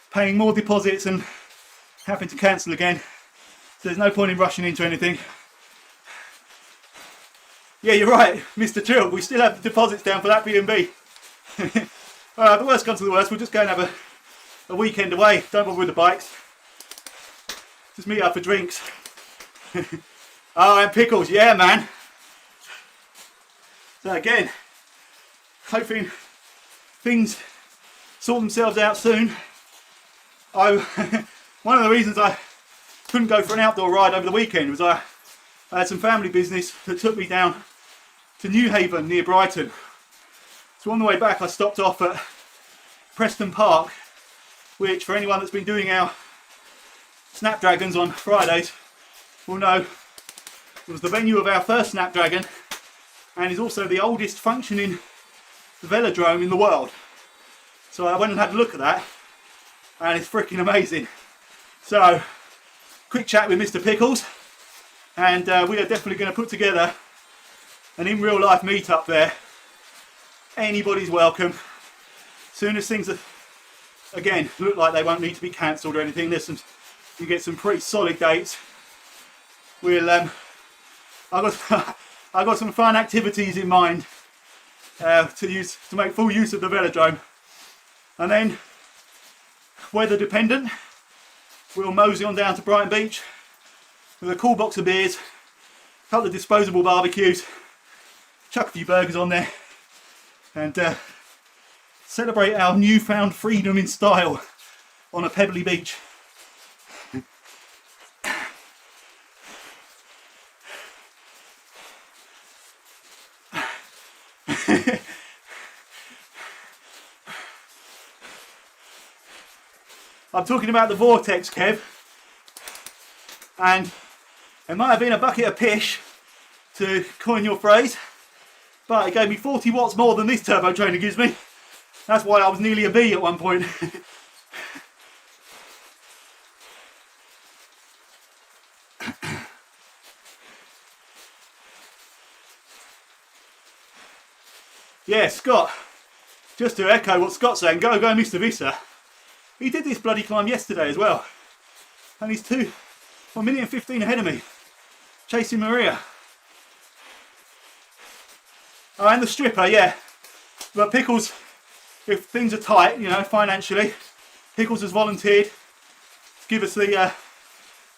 paying more deposits and having to cancel again. So there's no point in rushing into anything. Yeah, you're right, Mr. Chill, we still have the deposits down for that B&B. The worst comes to the worst, we'll just go and have a weekend away. Don't bother with the bikes. Just meet up for drinks. Oh, and pickles, yeah, man. So again, hoping things sort themselves out soon. One of the reasons I couldn't go for an outdoor ride over the weekend was I had some family business that took me down to Newhaven near Brighton. So on the way back I stopped off at Preston Park, which for anyone that's been doing our Snapdragons on Fridays will know it was the venue of our first Snapdragon and is also the oldest functioning velodrome in the world. So I went and had a look at that and it's freaking amazing. So quick chat with Mr. Pickles, and we are definitely going to put together an in real life meetup there. Anybody's welcome. Soon as things are, again, look like they won't need to be cancelled or anything, you get some pretty solid dates. We'll I got some fun activities in mind to make full use of the velodrome, and then weather dependent we'll mosey on down to Brighton Beach with a cool box of beers, a couple of disposable barbecues, chuck a few burgers on there, and celebrate our newfound freedom in style on a pebbly beach. I'm talking about the vortex, Kev, and it might have been a bucket of pish, to coin your phrase, but it gave me 40 watts more than this turbo trainer gives me. That's why I was nearly a B at one point. Yeah, Scott, just to echo what Scott's saying, go Mr. Visser. He did this bloody climb yesterday as well, and he's 1 minute and 15 ahead of me, chasing Maria. Oh, and the stripper, yeah. But Pickles, if things are tight, you know, financially, Pickles has volunteered to give us the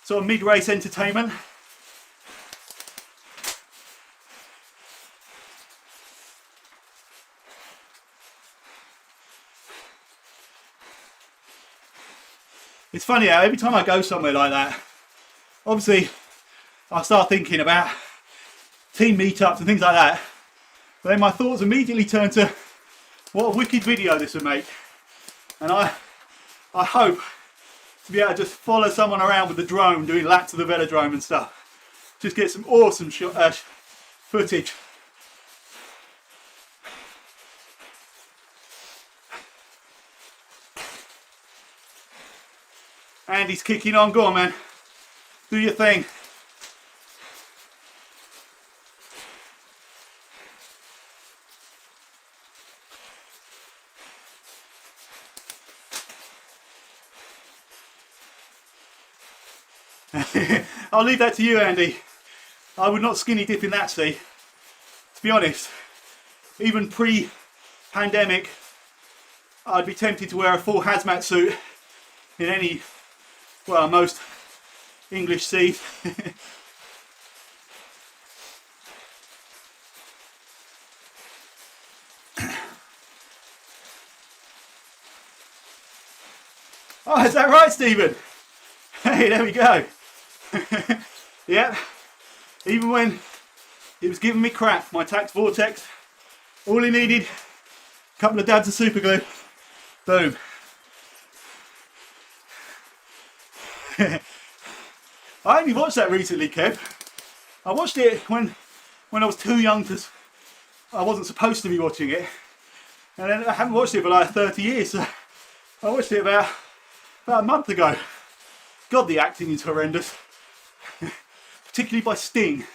sort of mid-race entertainment. It's funny how every time I go somewhere like that, obviously I start thinking about team meetups and things like that, but then my thoughts immediately turn to what a wicked video this would make. And I hope to be able to just follow someone around with the drone doing laps of the velodrome and stuff. Just get some awesome footage. Andy's kicking on, go on man, do your thing. I'll leave that to you, Andy. I would not skinny dip in that sea. To be honest, even pre-pandemic, I'd be tempted to wear a full hazmat suit in any, well, most English seas. Oh, is that right, Stephen? Hey, there we go. Yep. Even when it was giving me crap, my tax vortex, all he needed, a couple of dabs of super glue, boom. I only watched that recently, Kev. I watched it when I was too young to, I wasn't supposed to be watching it. And then I haven't watched it for like 30 years, so I watched it about a month ago. God, the acting is horrendous. Particularly by Sting.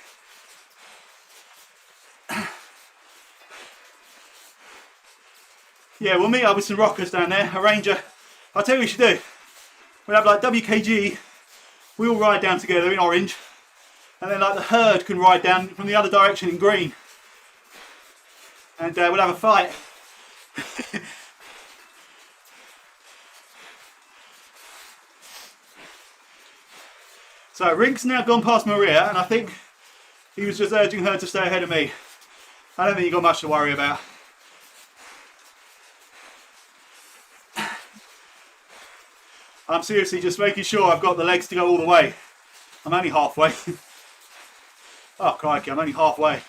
Yeah, we'll meet up with some rockers down there, arrange a... I'll tell you what we should do. We'll have like WKG, we all ride down together in orange, and then like the herd can ride down from the other direction in green. And we'll have a fight. So Rink's now gone past Maria, and I think he was just urging her to stay ahead of me. I don't think you got much to worry about. I'm seriously just making sure I've got the legs to go all the way. I'm only halfway. Oh crikey, I'm only halfway.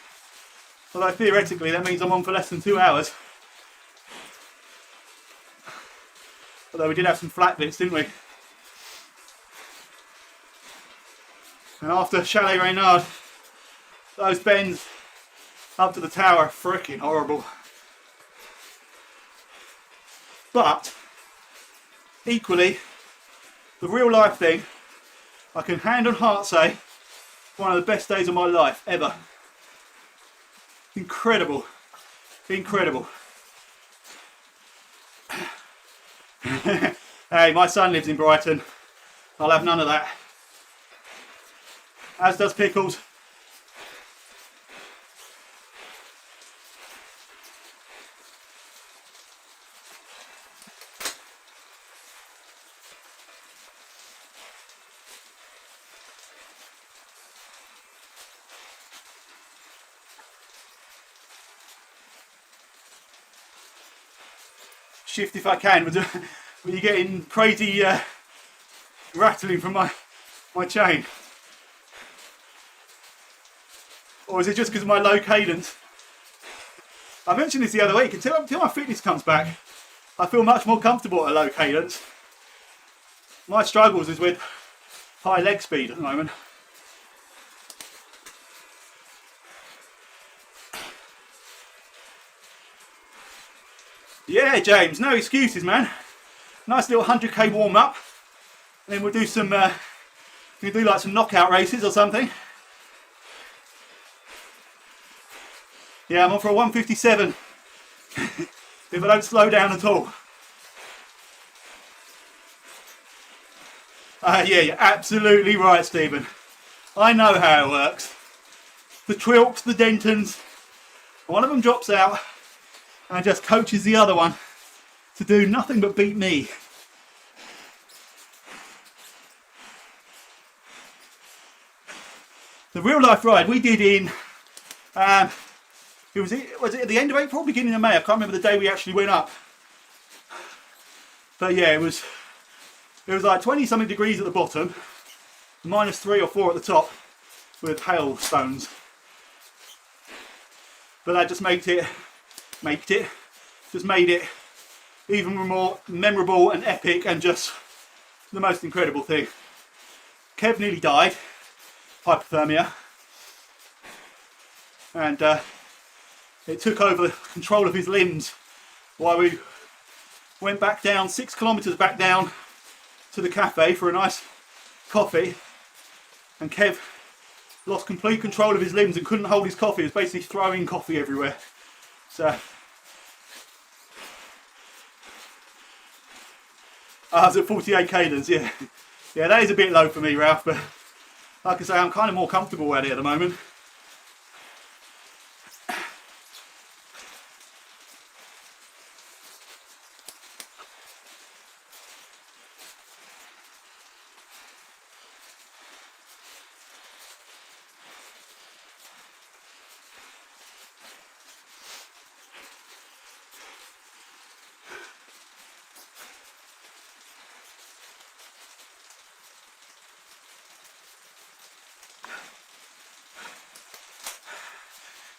Although theoretically that means I'm on for less than 2 hours. Although we did have some flat bits, didn't we? And after Chalet Reynard, those bends up to the tower are freaking horrible. But equally, the real life thing, I can hand on heart say, one of the best days of my life ever. Incredible. Incredible. Hey, my son lives in Brighton. I'll have none of that. As does Pickles. Shift if I can, but you're getting crazy rattling from my chain. Or is it just because of my low cadence? I mentioned this the other week, until my fitness comes back, I feel much more comfortable at a low cadence. My struggles is with high leg speed at the moment. Yeah, James, no excuses, man. Nice little 100k warm up. And then we'll do some, we'll do like some knockout races or something. Yeah, I'm on for a 157 if I don't slow down at all. Yeah, you're absolutely right, Stephen. I know how it works. The Twilks, the Dentons, one of them drops out and just coaches the other one to do nothing but beat me. The real life ride we did in, was it at the end of April, beginning of May? I can't remember the day we actually went up. But yeah, it was like 20 something degrees at the bottom, -3 or 4 at the top with hailstones. But that just made it even more memorable and epic and just the most incredible thing. Kev nearly died, hypothermia, and it took over the control of his limbs while we went back down, 6 kilometres back down to the cafe for a nice coffee, and Kev lost complete control of his limbs and couldn't hold his coffee. He was basically throwing coffee everywhere. So I was at 48 cadence, yeah. Yeah, that is a bit low for me, Ralph, but like I say, I'm kind of more comfortable at it at the moment.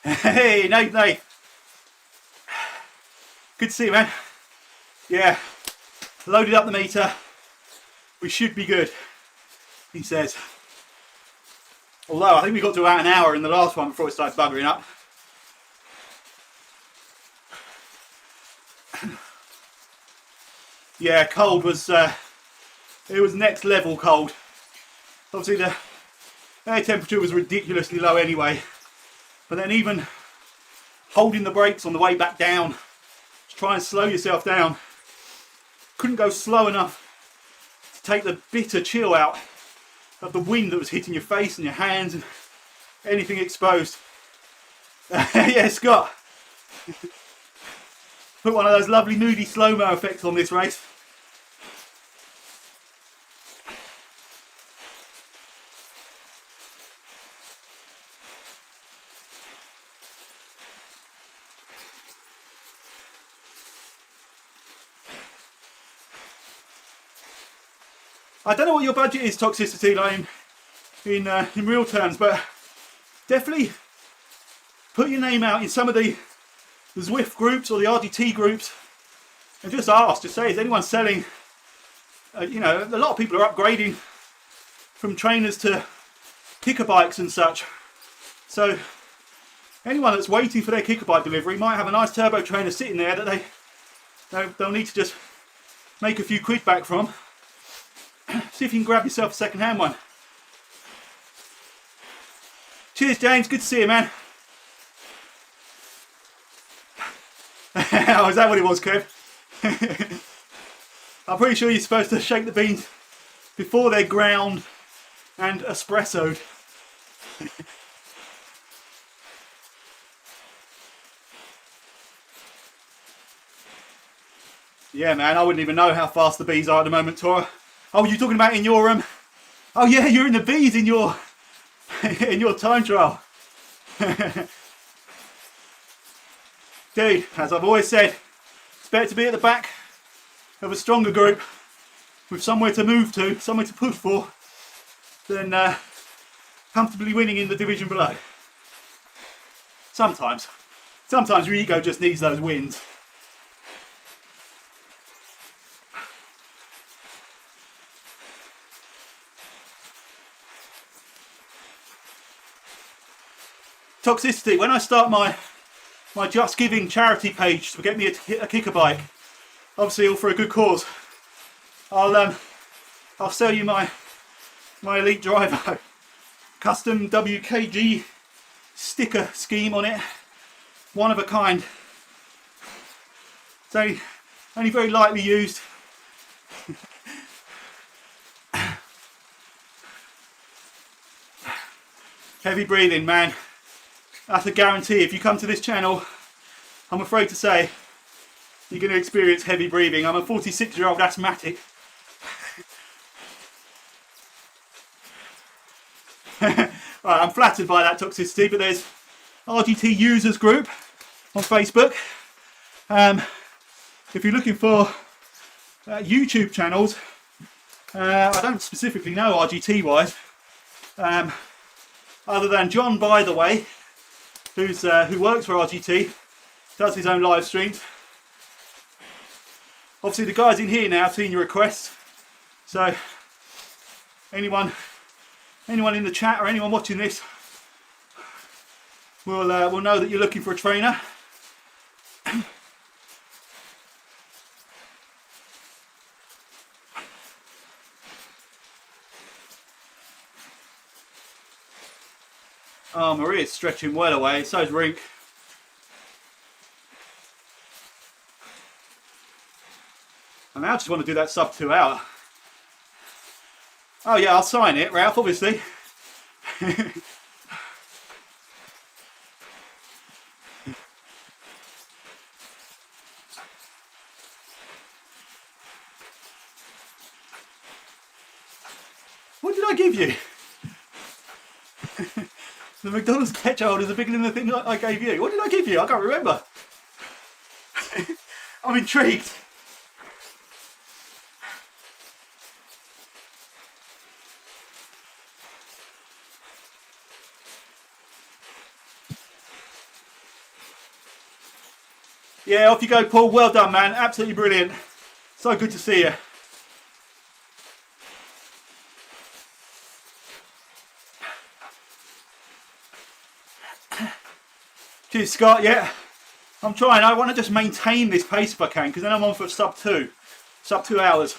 Hey, Nate. Good to see you, man. Yeah, loaded up the meter. We should be good, he says. Although I think we got to about an hour in the last one before it started buggering up. Yeah, cold was, it was next level cold. Obviously the air temperature was ridiculously low anyway. But then even holding the brakes on the way back down to try and slow yourself down, couldn't go slow enough to take the bitter chill out of the wind that was hitting your face and your hands and anything exposed. Yeah, Scott. Put one of those lovely moody slow-mo effects on this race. I don't know what your budget is, toxicity, like in real terms, but definitely put your name out in some of the Zwift groups or the RGT groups and just ask, just say, is anyone selling, you know, a lot of people are upgrading from trainers to kicker bikes and such. So anyone that's waiting for their kicker bike delivery might have a nice turbo trainer sitting there that they'll need to just make a few quid back from. See if you can grab yourself a second-hand one. Cheers, James. Good to see you, man. Oh, is that what it was, Kev? I'm pretty sure you're supposed to shake the beans before they're ground and espressoed. Yeah, man, I wouldn't even know how fast the bees are at the moment, Tora. Oh, you're talking about in your oh yeah, you're in the bees in your in your time trial. Dude, as I've always said, it's better to be at the back of a stronger group with somewhere to move to, somewhere to push for, than comfortably winning in the division below. Sometimes your ego just needs those wins. Toxicity, when I start my Just Giving charity page to get me a kicker bike, obviously all for a good cause, I'll sell you my Elite Driver custom WKG sticker scheme on it, one of a kind. It's only very lightly used. Heavy breathing, man. That's a guarantee. If you come to this channel, I'm afraid to say, you're going to experience heavy breathing. I'm a 46-year-old asthmatic. Right, I'm flattered by that, Toxicity, but there's RGT users group on Facebook. If you're looking for YouTube channels, I don't specifically know RGT wise, other than John, by the way, who works for RGT, does his own live streams. Obviously the guys in here now have seen your requests, so anyone in the chat or anyone watching this will know that you're looking for a trainer. Oh, Maria's stretching well away, so's Rink. I now just want to do that sub 2 hour. Oh yeah, I'll sign it, Ralph, obviously. What did I give you? The McDonald's ketchup holders are bigger than the thing I gave you. What did I give you? I can't remember. I'm intrigued. Yeah, off you go, Paul. Well done, man. Absolutely brilliant. So good to see you. Cheers, Scott. Yeah, I'm trying. I want to just maintain this pace if I can, because then I'm on for sub 2 hours.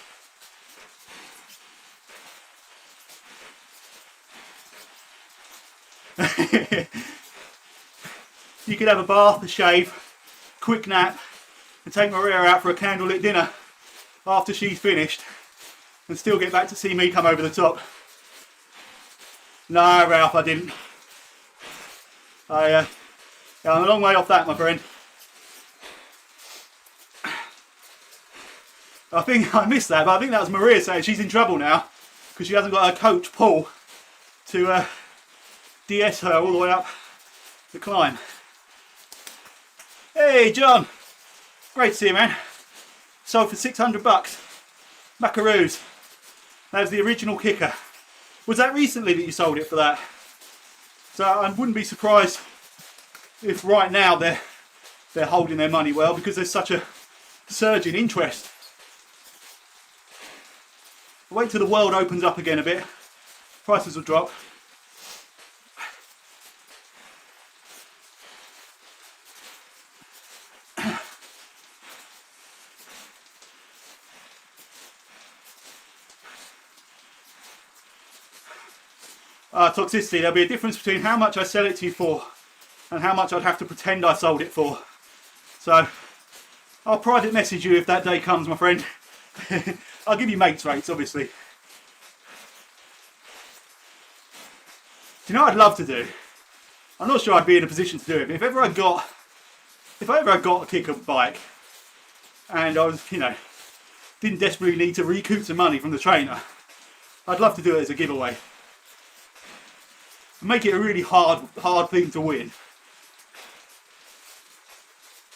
You could have a bath, a shave, quick nap, and take Maria out for a candlelit dinner after she's finished, and still get back to see me come over the top. No, Ralph, I didn't. I'm a long way off that, my friend. I think I missed that, but I think that was Maria saying she's in trouble now because she hasn't got her coach, Paul, to DS her all the way up the climb. Hey, John. Great to see you, man. Sold for 600 bucks. Macaroos. That was the original kicker. Was that recently that you sold it for that? So I wouldn't be surprised if right now they're holding their money well, because there's such a surge in interest. Wait till the world opens up again a bit. Prices will drop. Toxicity, there'll be a difference between how much I sell it to you for and how much I'd have to pretend I sold it for. So I'll private message you if that day comes, my friend. I'll give you mates rates, obviously. Do you know what I'd love to do? I'm not sure I'd be in a position to do it, but if ever I got a kicker bike and I was, didn't desperately need to recoup some money from the trainer, I'd love to do it as a giveaway. Make it a really hard thing to win.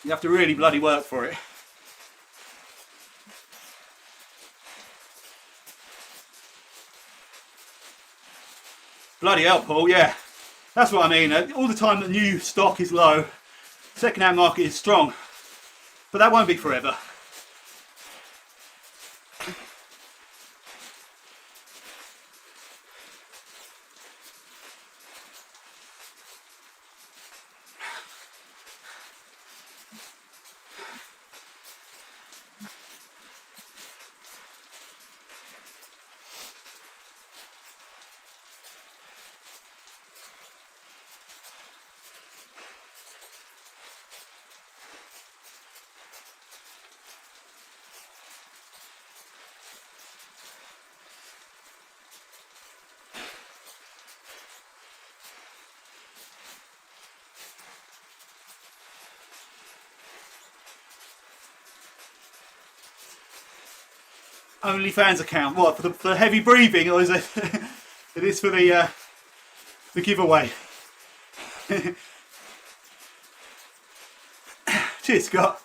You have to really bloody work for it. Bloody hell, Paul, yeah. That's what I mean. All the time that new stock is low, second-hand market is strong. But that won't be forever. OnlyFans account. What, for the heavy breathing, or is it? It is for the giveaway. Cheers, Scott.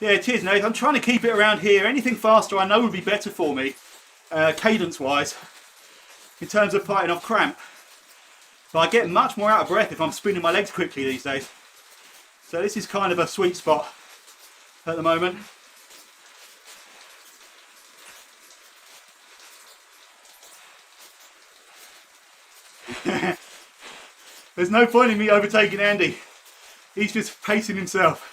Yeah, cheers, Nate. I'm trying to keep it around here. Anything faster I know would be better for me, cadence-wise, in terms of fighting off cramp. But I get much more out of breath if I'm spinning my legs quickly these days. So this is kind of a sweet spot at the moment. There's no point in me overtaking Andy. He's just pacing himself.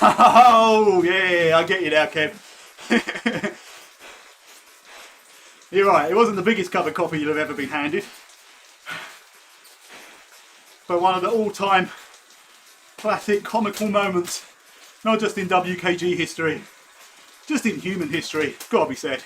Oh, yeah, I get you now, Kev. You're right, it wasn't the biggest cup of coffee you'll have ever been handed. But one of the all-time classic comical moments, not just in WKG history, just in human history, gotta be said.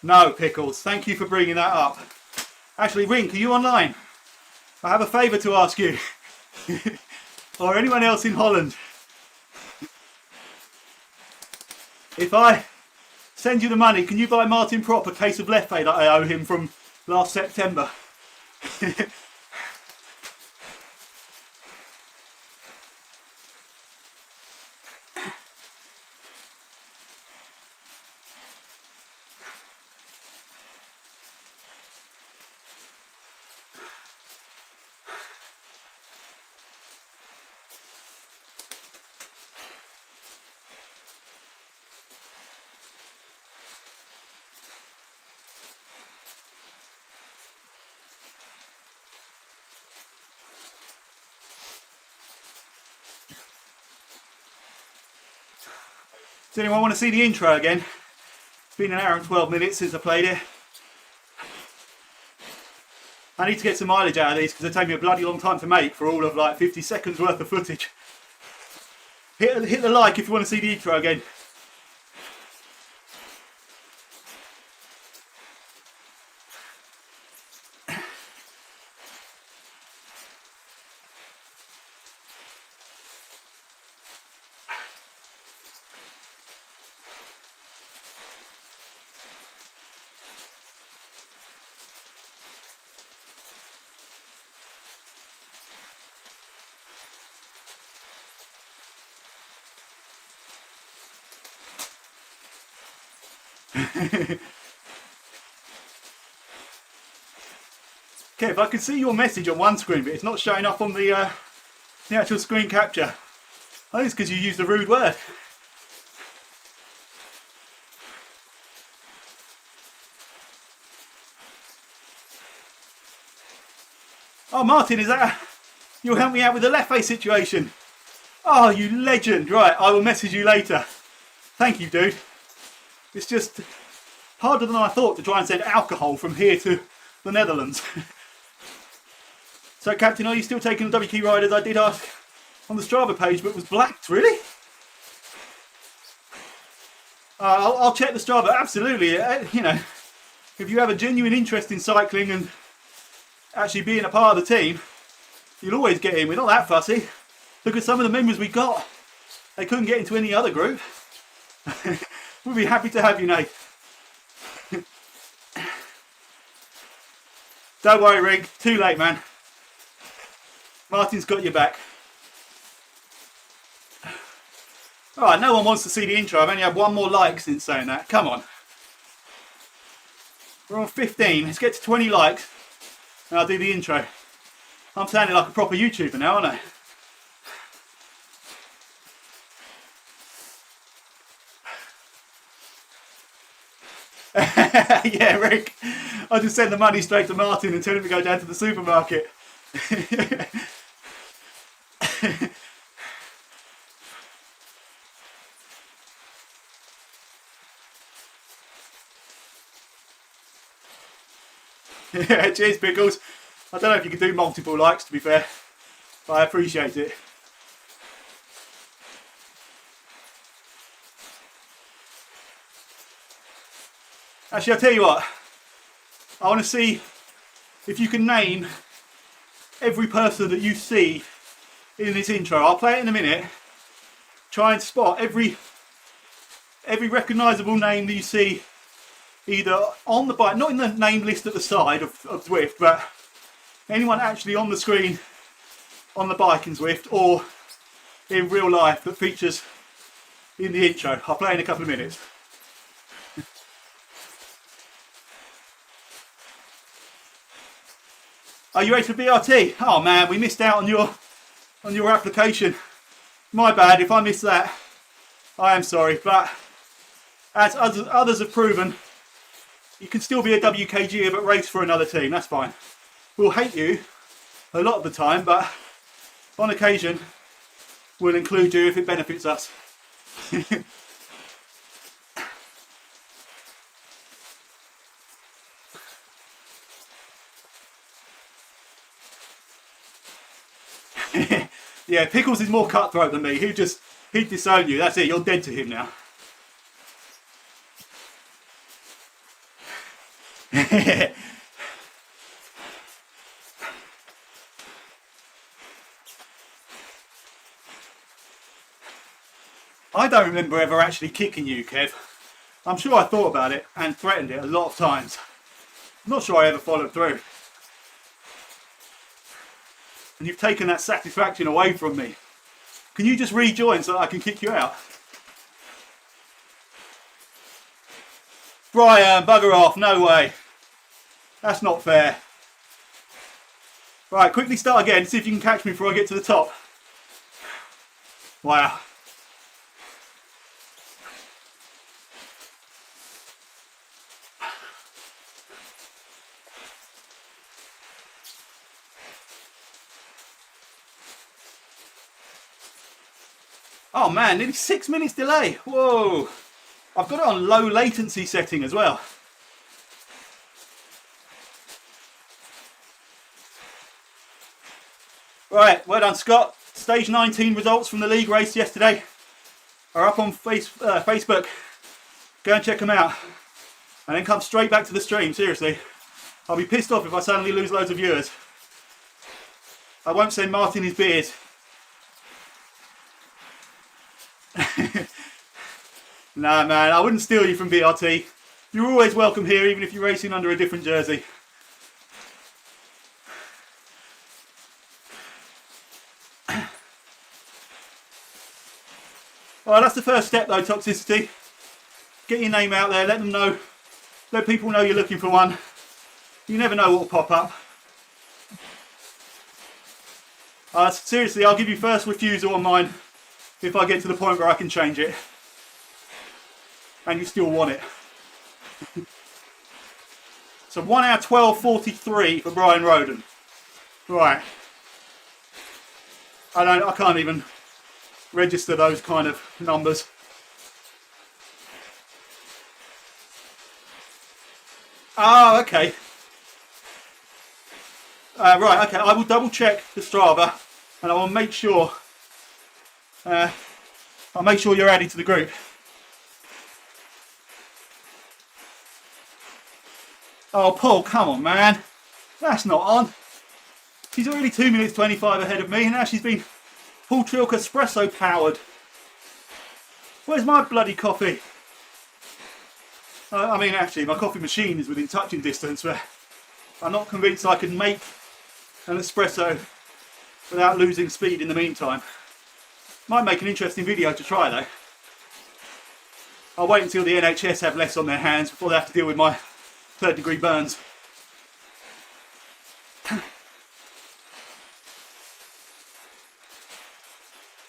No, Pickles, thank you for bringing that up. Actually, Rink, are you online? I have a favour to ask you. Or anyone else in Holland. If I send you the money, can you buy Martin Prop a case of Leffe that I owe him from last September? Does anyone want to see the intro again? It's been an hour and 12 minutes since I played it. I need to get some mileage out of these because they take me a bloody long time to make for all of like 50 seconds worth of footage. Hit the like if you want to see the intro again. Kev, I can see your message on one screen, but it's not showing up on the actual screen capture. I think it's because you used a rude word. Oh, Martin, is that... You'll help me out with the Leffe situation. Oh, you legend. Right, I will message you later. Thank you, dude. It's just harder than I thought to try and send alcohol from here to the Netherlands. So, Captain, are you still taking the WK riders? I did ask on the Strava page, but was blacked, really? I'll check the Strava, absolutely. You know, if you have a genuine interest in cycling and actually being a part of the team, you'll always get in. We're not that fussy. Look at some of the members we got. They couldn't get into any other group. We'll be happy to have you, Nate. Don't worry, Rig. Too late, man. Martin's got your back. Alright, no one wants to see the intro. I've only had one more like since saying that. Come on. We're on 15. Let's get to 20 likes and I'll do the intro. I'm sounding like a proper YouTuber now, aren't I? Yeah, Rick. I'll just send the money straight to Martin and tell him to go down to the supermarket. Yeah, cheers, Pickles. I don't know if you can do multiple likes, to be fair, but I appreciate it. Actually, I'll tell you what, I want to see if you can name every person that you see in this intro. I'll play it in a minute. Try and spot every recognisable name that you see either on the bike, not in the name list at the side of Zwift, but anyone actually on the screen on the bike in Zwift or in real life that features in the intro. I'll play in a couple of minutes. Are you ready for BRT? Oh man, we missed out on your application. My bad if I missed that. I am sorry, but as others have proven, you can still be a WKG but race for another team. That's fine. We'll hate you a lot of the time, but on occasion we'll include you if it benefits us. Yeah, Pickles is more cutthroat than me. He'd disown you. That's it, you're dead to him now. I don't remember ever actually kicking you, Kev. I'm sure I thought about it and threatened it a lot of times. I'm not sure I ever followed through. And you've taken that satisfaction away from me. Can you just rejoin so that I can kick you out? Brian, bugger off, no way. That's not fair. Right, quickly start again, see if you can catch me before I get to the top. Wow. Oh man, nearly 6 minutes delay. Whoa. I've got it on low latency setting as well. Right, well done Scott. Stage 19 results from the league race yesterday are up on Facebook. Go and check them out. And then come straight back to the stream, seriously. I'll be pissed off if I suddenly lose loads of viewers. I won't send Martin his beers. Nah man, I wouldn't steal you from BRT. You're always welcome here even if you're racing under a different jersey. Alright, that's the first step though, toxicity. Get your name out there, let them know. Let people know you're looking for one. You never know what will pop up. Seriously, I'll give you first refusal on mine if I get to the point where I can change it. And you still want it. So 1 hour 12:43 for Brian Roden. Right. I can't even register those kind of numbers. Oh, okay. Right, okay, I will double check the Strava and I will make sure you're added to the group. Oh, Paul, come on, man. That's not on. She's already 2 minutes 25 ahead of me, and now she's been Paul Trilk espresso powered. Where's my bloody coffee? I mean, actually, my coffee machine is within touching distance, but I'm not convinced I can make an espresso without losing speed in the meantime. Might make an interesting video to try, though. I'll wait until the NHS have less on their hands before they have to deal with my third-degree burns.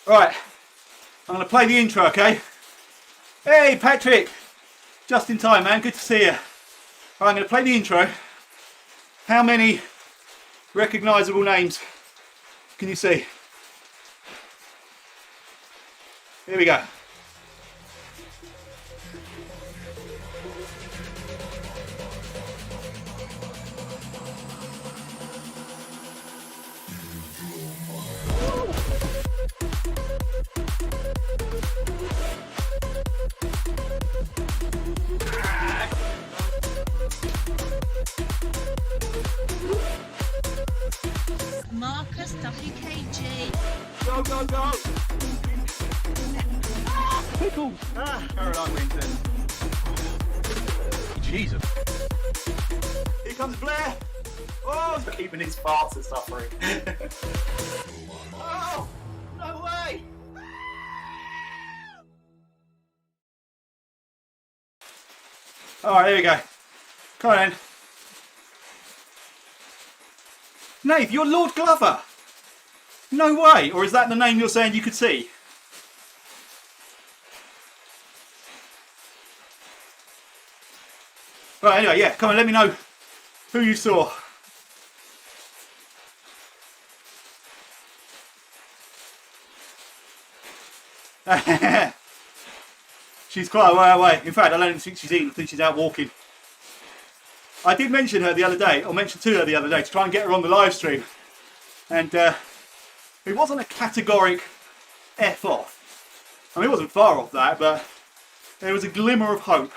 Right, I'm going to play the intro, okay? Hey, Patrick! Just in time, man. Good to see you. Right, I'm going to play the intro. How many recognisable names can you see? Here we go. Marcus WKG. go! Pickles! Caroline Winton. Jesus. Here comes Blair. Oh, he's keeping his farts are suffering. Oh, no way! Alright, there we go. Come on then. Nave, you're Lord Glover! No way! Or is that the name you're saying you could see? Right, anyway, yeah, come on, let me know who you saw. She's quite a way away. In fact, I don't think she's eating. I think she's out walking. I did mention her the other day, or mention to her the other day, to try and get her on the live stream. And it wasn't a categoric F off. I mean, it wasn't far off that, but there was a glimmer of hope.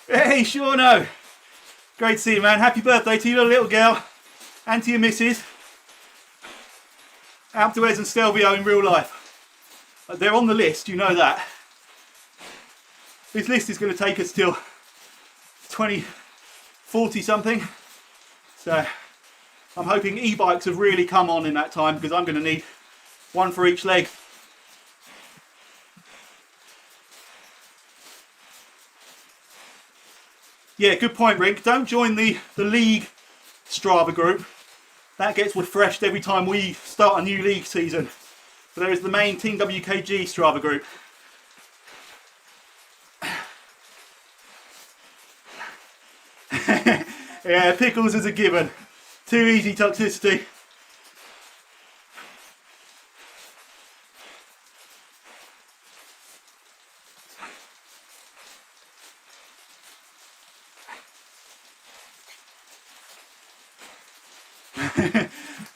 Hey, sure no. Great to see you, man. Happy birthday to your little girl and to your missus. Alpe du Zwift and Stelvio in real life. They're on the list, you know that. This list is going to take us till 2040 something. So I'm hoping e-bikes have really come on in that time, because I'm going to need one for each leg. Yeah, good point, Rink. Don't join the league Strava group. That gets refreshed every time we start a new league season. But there is the main Team WKG Strava group. Yeah, pickles is a given. Too easy toxicity.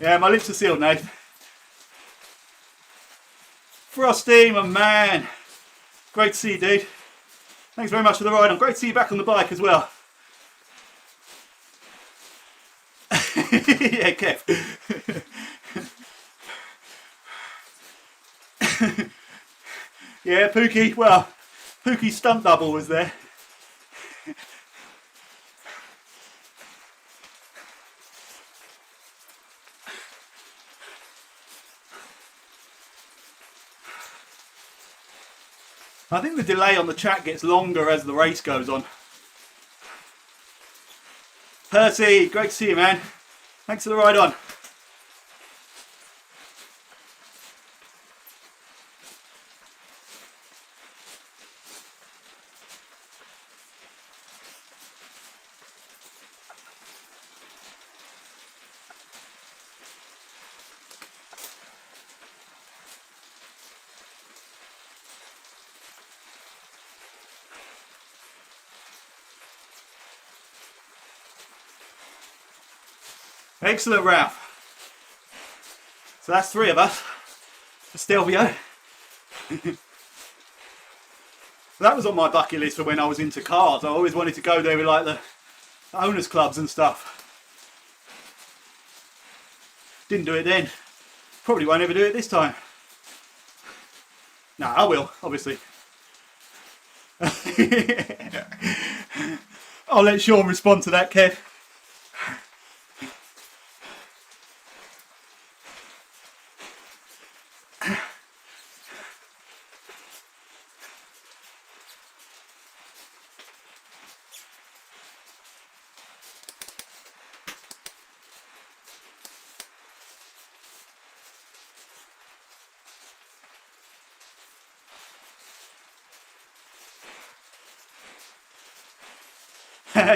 Yeah, my lips are sealed, Nate. Frosty, my man. Great to see you, dude. Thanks very much for the ride on. Great to see you back on the bike as well. Yeah, Kev. Yeah, Pookie. Well, Pookie's stunt double was there. I think the delay on the chat gets longer as the race goes on. Percy, great to see you, man. Thanks for the ride on. Excellent, Ralph. So that's 3 of us for Stelvio. That was on my bucket list for when I was into cars. I always wanted to go there with like the owners clubs and stuff. Didn't do it then. Probably won't ever do it this time. No, I will, obviously. I'll let Sean respond to that, Kev.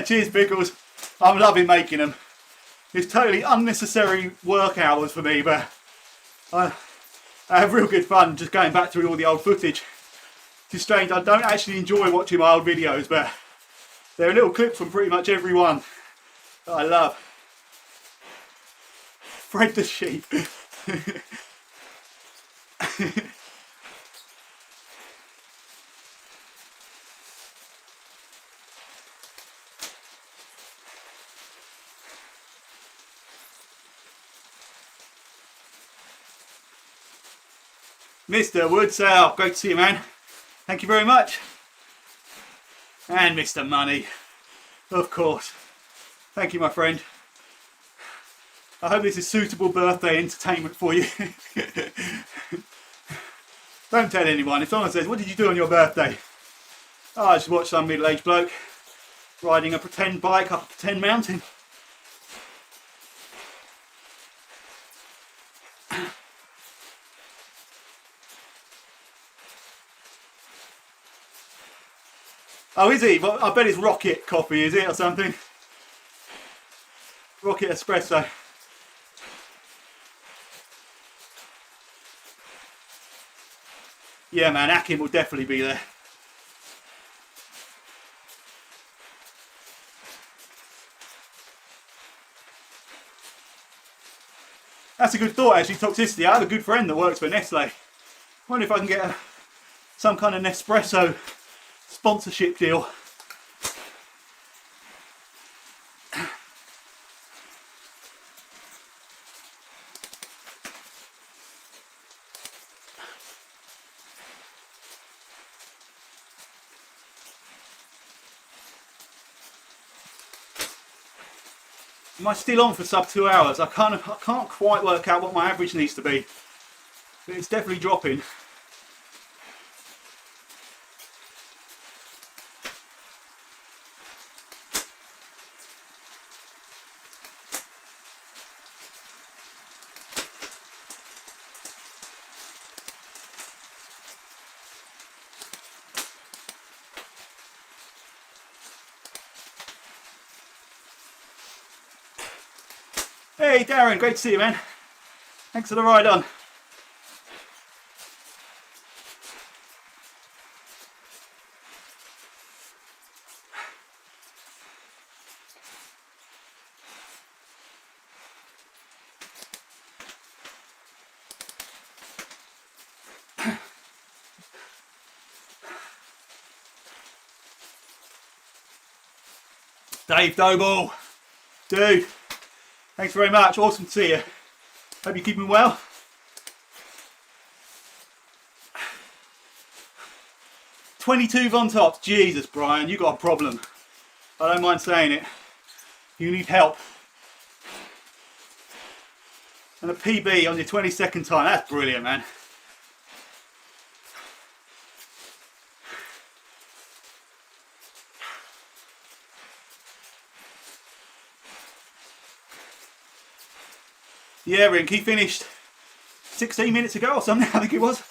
Cheers, Pickles. I'm loving making them. It's totally unnecessary work hours for me, but I have real good fun just going back through all the old footage. It's strange, I don't actually enjoy watching my old videos, but there are little clips from pretty much every one that I love. Fred the sheep. Mr. Woodsell, great to see you, man. Thank you very much. And Mr. Money, of course. Thank you, my friend. I hope this is suitable birthday entertainment for you. Don't tell anyone. If someone says, what did you do on your birthday? Oh, I just watched some middle-aged bloke riding a pretend bike up a pretend mountain. Oh, is he? Well, I bet it's rocket coffee, is it, or something? Rocket espresso. Yeah, man, Akin will definitely be there. That's a good thought, actually, toxicity. I have a good friend that works for Nestle. I wonder if I can get some kind of Nespresso sponsorship deal. Am I still on for sub 2 hours? I can't quite work out what my average needs to be, but it's definitely dropping. Hey Darren, great to see you, man. Thanks for the ride on. Dave Doble, dude. Thanks very much, awesome to see you. Hope you're keeping well. "22 VEN-TOPs, Jesus Brian, you got a problem. I don't mind saying it. You need help. And a PB on your 22nd time, that's brilliant, man. Yeah, Rink, he finished 16 minutes ago or something, I think it was.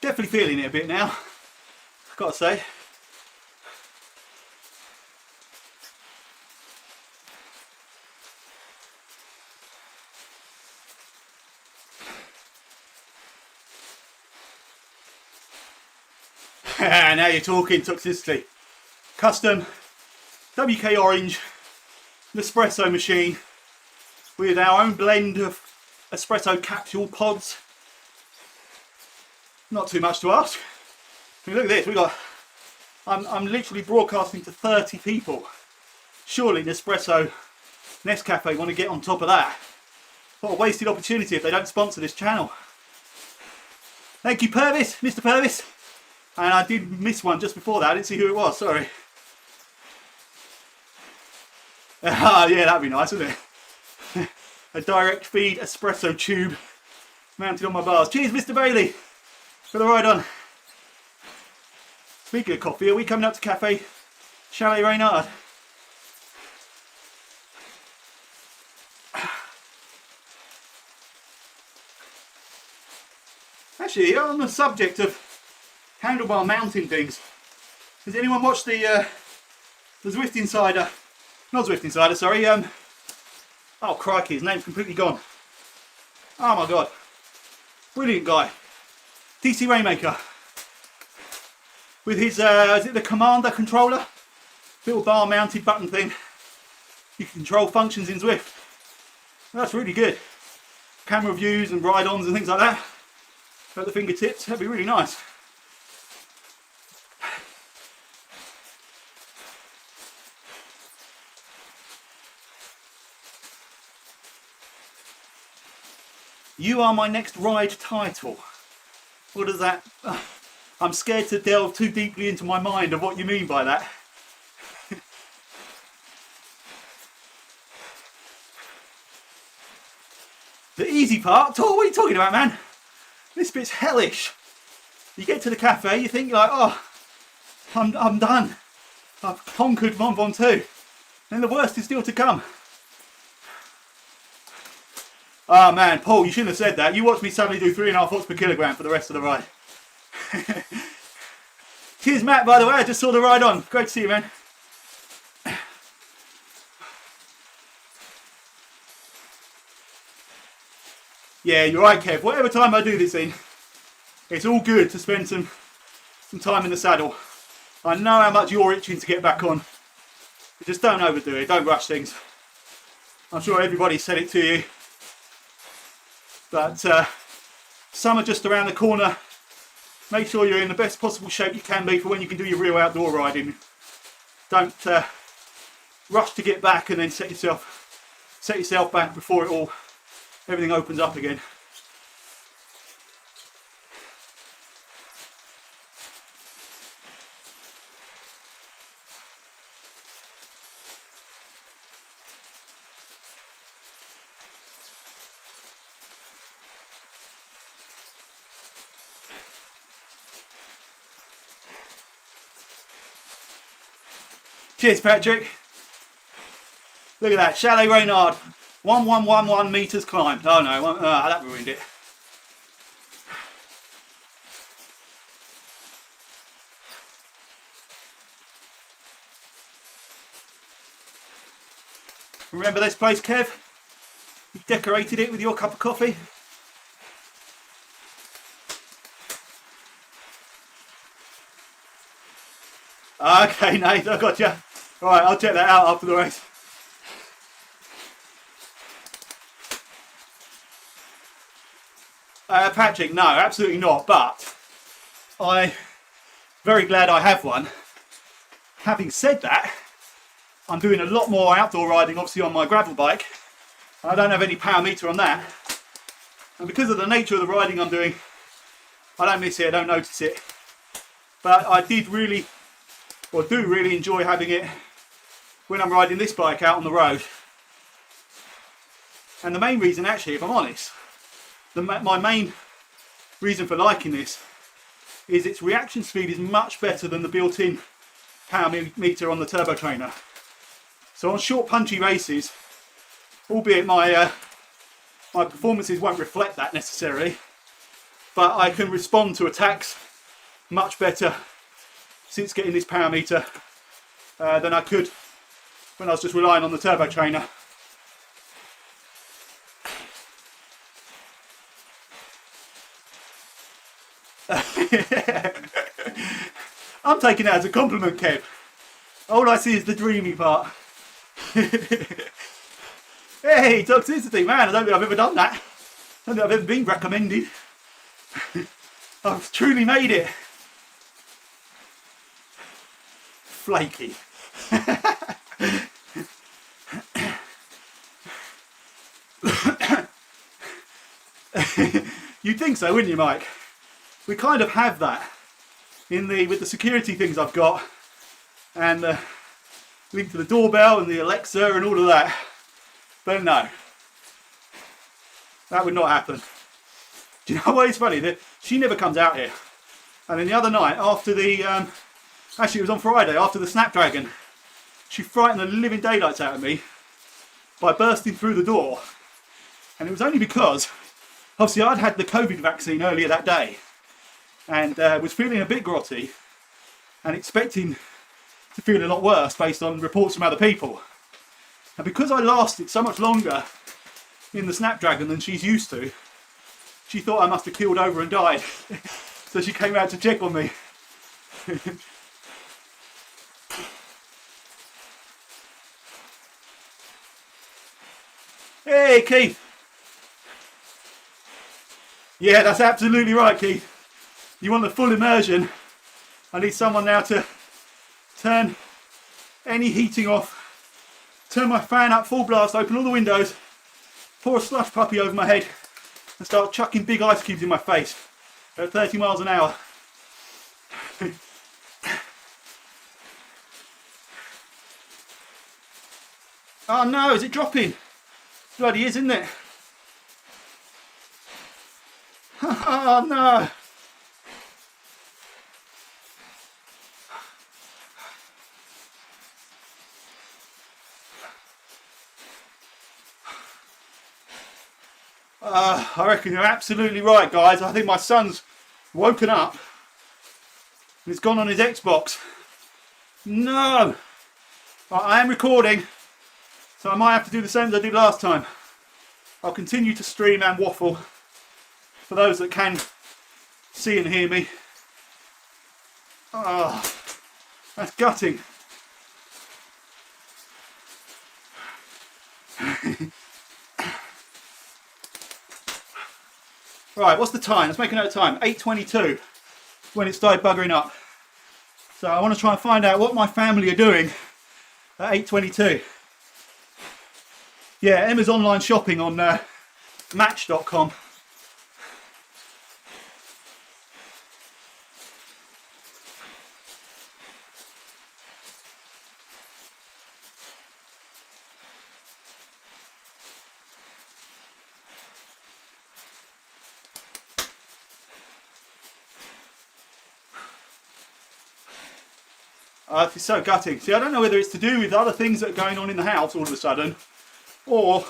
Definitely feeling it a bit now, I've got to say. Now you're talking toxicity. Custom WK orange Nespresso machine with our own blend of espresso capsule pods. Not too much to ask. I mean, look at this. I'm literally broadcasting to 30 people. Surely Nespresso Nescafe want to get on top of that. What a wasted opportunity if they don't sponsor this channel. Thank you, Purvis, Mr. Purvis. And I did miss one just before that. I didn't see who it was, sorry. Ah, yeah, that'd be nice, wouldn't it? A direct feed espresso tube mounted on my bars. Cheers, Mr. Bailey, for the ride on. Speaking of coffee, are we coming up to Cafe Chalet Reynard? Actually, on the subject of handlebar mounting things, has anyone watched the Zwift Insider? Not Zwift Insider, sorry. Oh crikey, his name's completely gone. Oh my god, brilliant guy. DC Rainmaker with his is it the Commander controller? Little bar mounted button thing. You can control functions in Zwift. That's really good. Camera views and ride-ons and things like that at the fingertips. That'd be really nice. You are my next ride title. What does that... I'm scared to delve too deeply into my mind of what you mean by that. The easy part? Oh, what are you talking about, man? This bit's hellish. You get to the cafe, you think like, oh, I'm done. I've conquered Mont Ventoux. And the worst is still to come. Oh man, Paul, you shouldn't have said that. You watched me suddenly do 3.5 watts per kilogram for the rest of the ride. Cheers, Matt, by the way. I just saw the ride on. Great to see you, man. Yeah, you're right, Kev. Whatever time I do this in, it's all good to spend some time in the saddle. I know how much you're itching to get back on. But just don't overdo it. Don't rush things. I'm sure everybody said it to you. But summer just around the corner. Make sure you're in the best possible shape you can be for when you can do your real outdoor riding. Don't rush to get back and then set yourself back before everything opens up again. Cheers, Patrick. Look at that, Chalet Reynard, 1111 metres climbed. Oh no, that ruined it. Remember this place, Kev? You decorated it with your cup of coffee. Okay, Nate, I got you. Alright, I'll check that out after the race. Patrick, no, absolutely not, but I'm very glad I have one. Having said that, I'm doing a lot more outdoor riding obviously on my gravel bike. I don't have any power meter on that. And because of the nature of the riding I'm doing, I don't miss it, I don't notice it. But I do really enjoy having it when I'm riding this bike out on the road. And the main reason, actually, if I'm honest, my main reason for liking this is its reaction speed is much better than the built-in power meter on the turbo trainer. So on short punchy races, albeit my performances won't reflect that necessarily, but I can respond to attacks much better since getting this power meter than I could when I was just relying on the turbo trainer. I'm taking that as a compliment, Kev. All I see is the dreamy part. Hey, toxicity, man, I don't think I've ever done that. I don't think I've ever been recommended. I've truly made it. Flaky. You'd think so, wouldn't you, Mike? We kind of have that with the security things I've got, and linked to the doorbell and the Alexa and all of that. But no, that would not happen. Do you know what is funny? That she never comes out here. And then the other night, after the actually it was on Friday, after the Snapdragon, she frightened the living daylights out of me by bursting through the door. And it was only because obviously I'd had the COVID vaccine earlier that day and was feeling a bit grotty and expecting to feel a lot worse based on reports from other people. And because I lasted so much longer in the Snapdragon than she's used to, she thought I must have keeled over and died. So she came out to check on me. Hey, Keith. Yeah, that's absolutely right, Keith. You want the full immersion. I need someone now to turn any heating off, turn my fan up full blast, open all the windows, pour a slush puppy over my head, and start chucking big ice cubes in my face at 30 miles an hour. Oh no, is it dropping? Bloody is, isn't it? Oh no! I reckon you're absolutely right, guys. I think my son's woken up and he's gone on his Xbox. No! I am recording, so I might have to do the same as I did last time. I'll continue to stream and waffle for those that can see and hear me. Oh, that's gutting. Right, what's the time? Let's make a note of time. 8:22 when it started buggering up. So I want to try and find out what my family are doing at 8:22. Yeah, Emma's online shopping on Match.com. It's so gutting. See, I don't know whether it's to do with other things that are going on in the house all of a sudden, or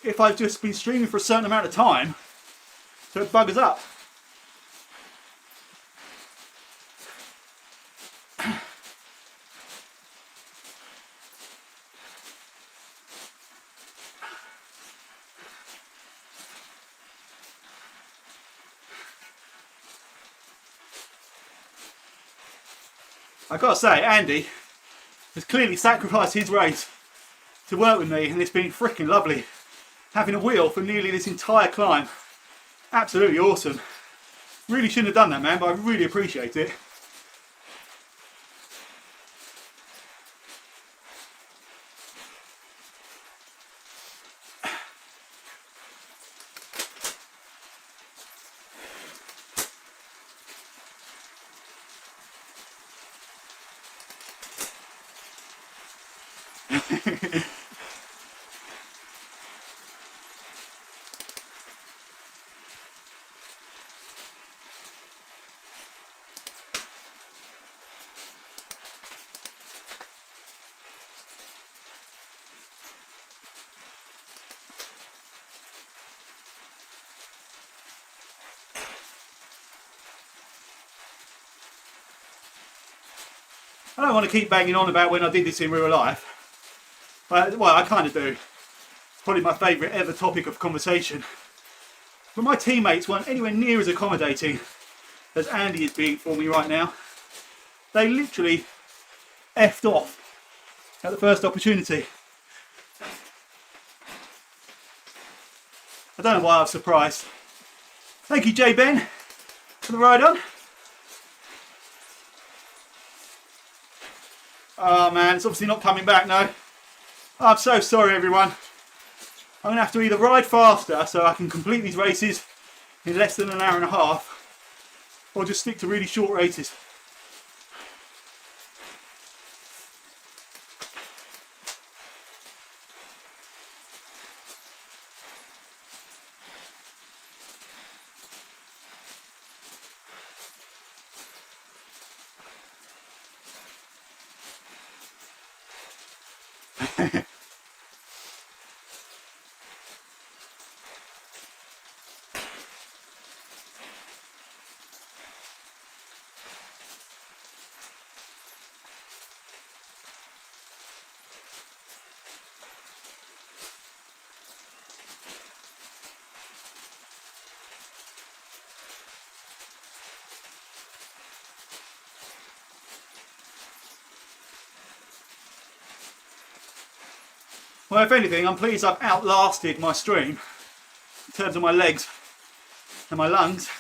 if I've just been streaming for a certain amount of time, so it buggers up. I've got to say, Andy has clearly sacrificed his race to work with me, and it's been freaking lovely having a wheel for nearly this entire climb. Absolutely awesome. Really shouldn't have done that, man, but I really appreciate it. I don't want to keep banging on about when I did this in real life. Well, I kind of do. It's probably my favourite ever topic of conversation. But my teammates weren't anywhere near as accommodating as Andy is being for me right now. They literally effed off at the first opportunity. I don't know why I was surprised. Thank you, J Ben, for the ride on. Oh man, it's obviously not coming back now. I'm so sorry, everyone. I'm going to have to either ride faster so I can complete these races in less than an hour and a half, or just stick to really short races. Well, if anything, I'm pleased I've outlasted my stream in terms of my legs and my lungs.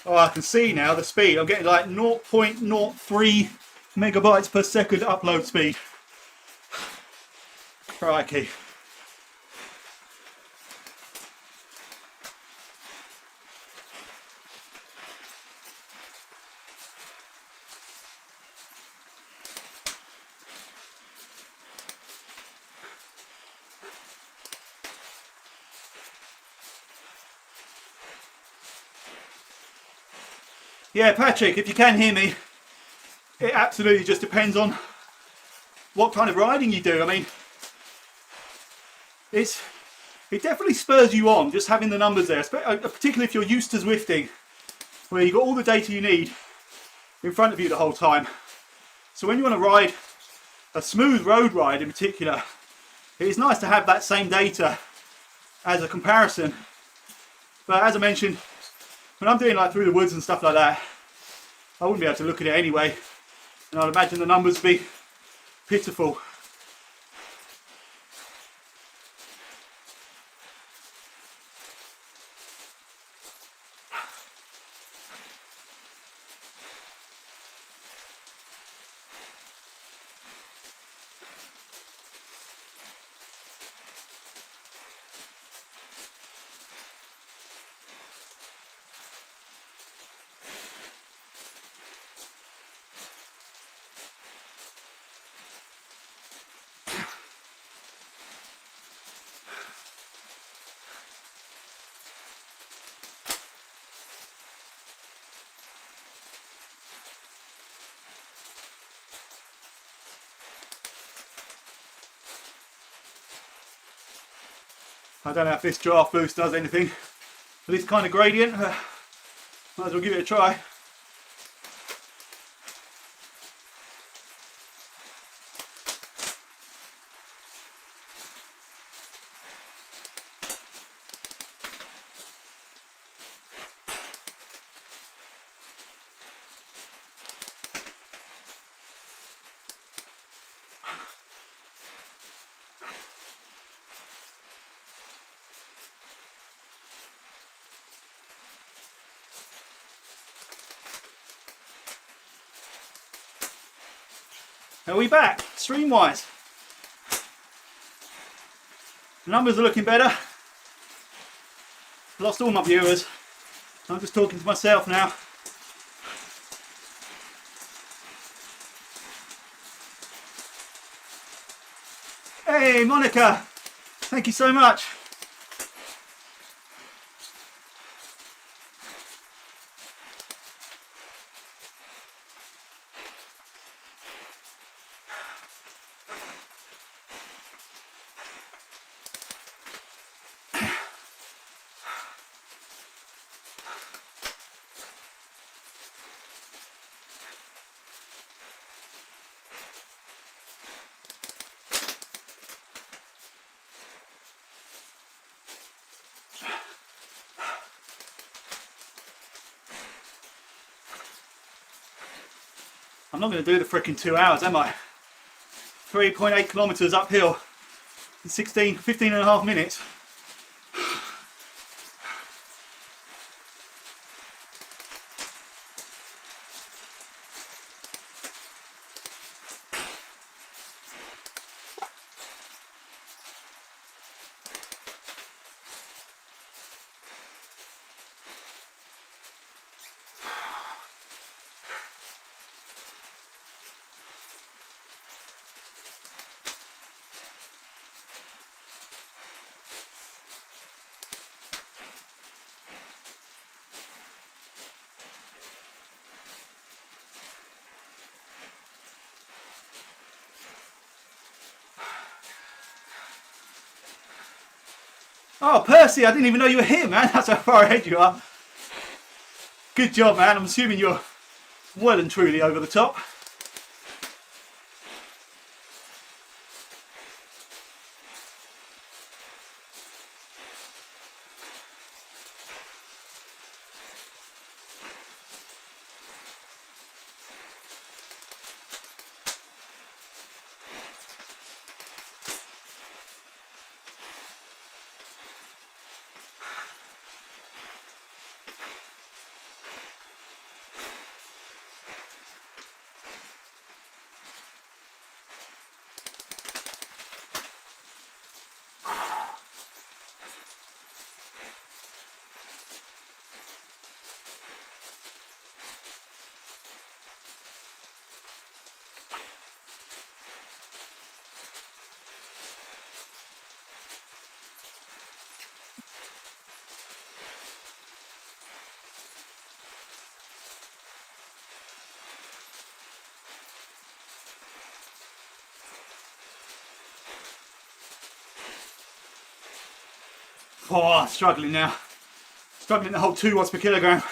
Oh, I can see now the speed. I'm getting like 0.03 megabytes per second upload speed. Crikey. Yeah, Patrick, if you can hear me, it absolutely just depends on what kind of riding you do. I mean, it definitely spurs you on just having the numbers there, particularly if you're used to Zwifting, where you've got all the data you need in front of you the whole time. So when you want to ride a smooth road ride in particular, it is nice to have that same data as a comparison. But as I mentioned, when I'm doing like through the woods and stuff like that, I wouldn't be able to look at it anyway, and I'd imagine the numbers would be pitiful. I don't know if this draft boost does anything for this kind of gradient. Might as well give it a try. Are we back, stream-wise? The numbers are looking better. Lost all my viewers. I'm just talking to myself now. Hey, Monica, thank you so much. I'm not going to do the frickin' 2 hours, am I? 3.8 kilometres uphill in 15 and a half minutes. Oh, Percy, I didn't even know you were here, man. That's how far ahead you are. Good job, man. I'm assuming you're well and truly over the top. Oh, struggling now. Struggling to hold 2 watts per kilogram.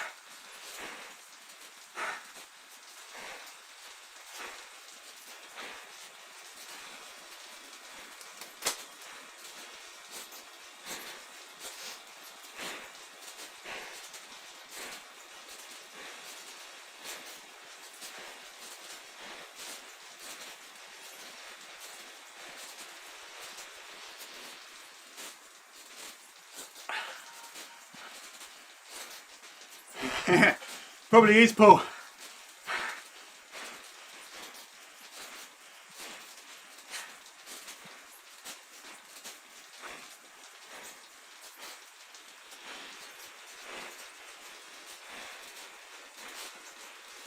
Probably is, Paul.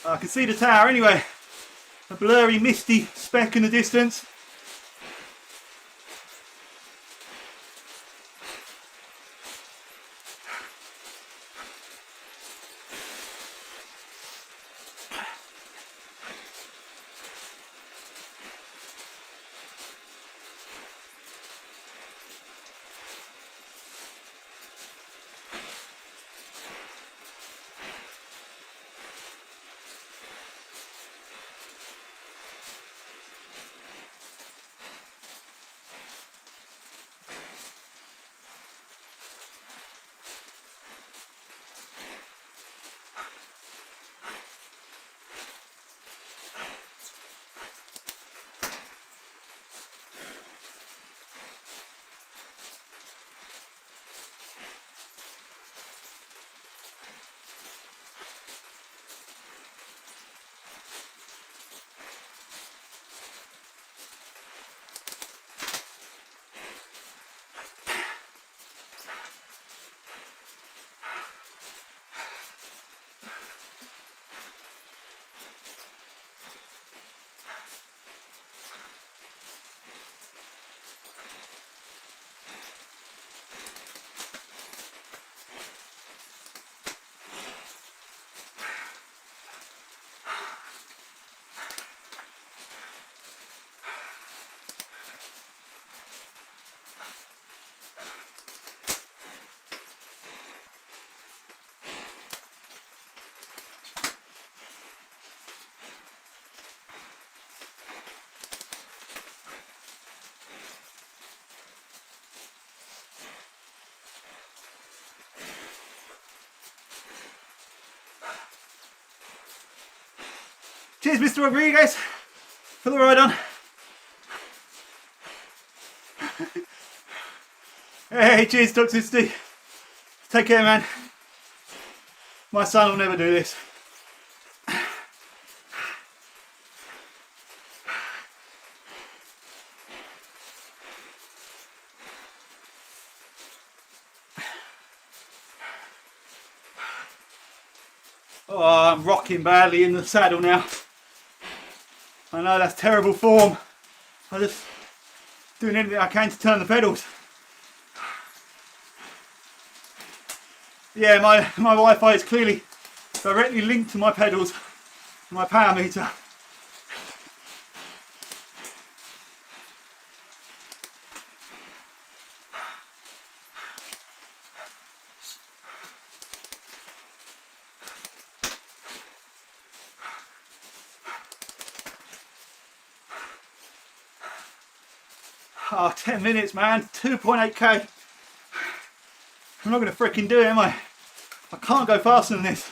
I can see the tower anyway. A blurry, misty speck in the distance. Cheers, Mr. Rodriguez, for the ride on. Hey, cheers, Toxicity. Take care, man. My son will never do this. Oh, I'm rocking badly in the saddle now. I know that's terrible form. I'm just doing anything I can to turn the pedals. Yeah, my Wi-Fi is clearly directly linked to my pedals, my power meter. Oh, 10 minutes, man. 2.8k. I'm not going to freaking do it, am I? I can't go faster than this.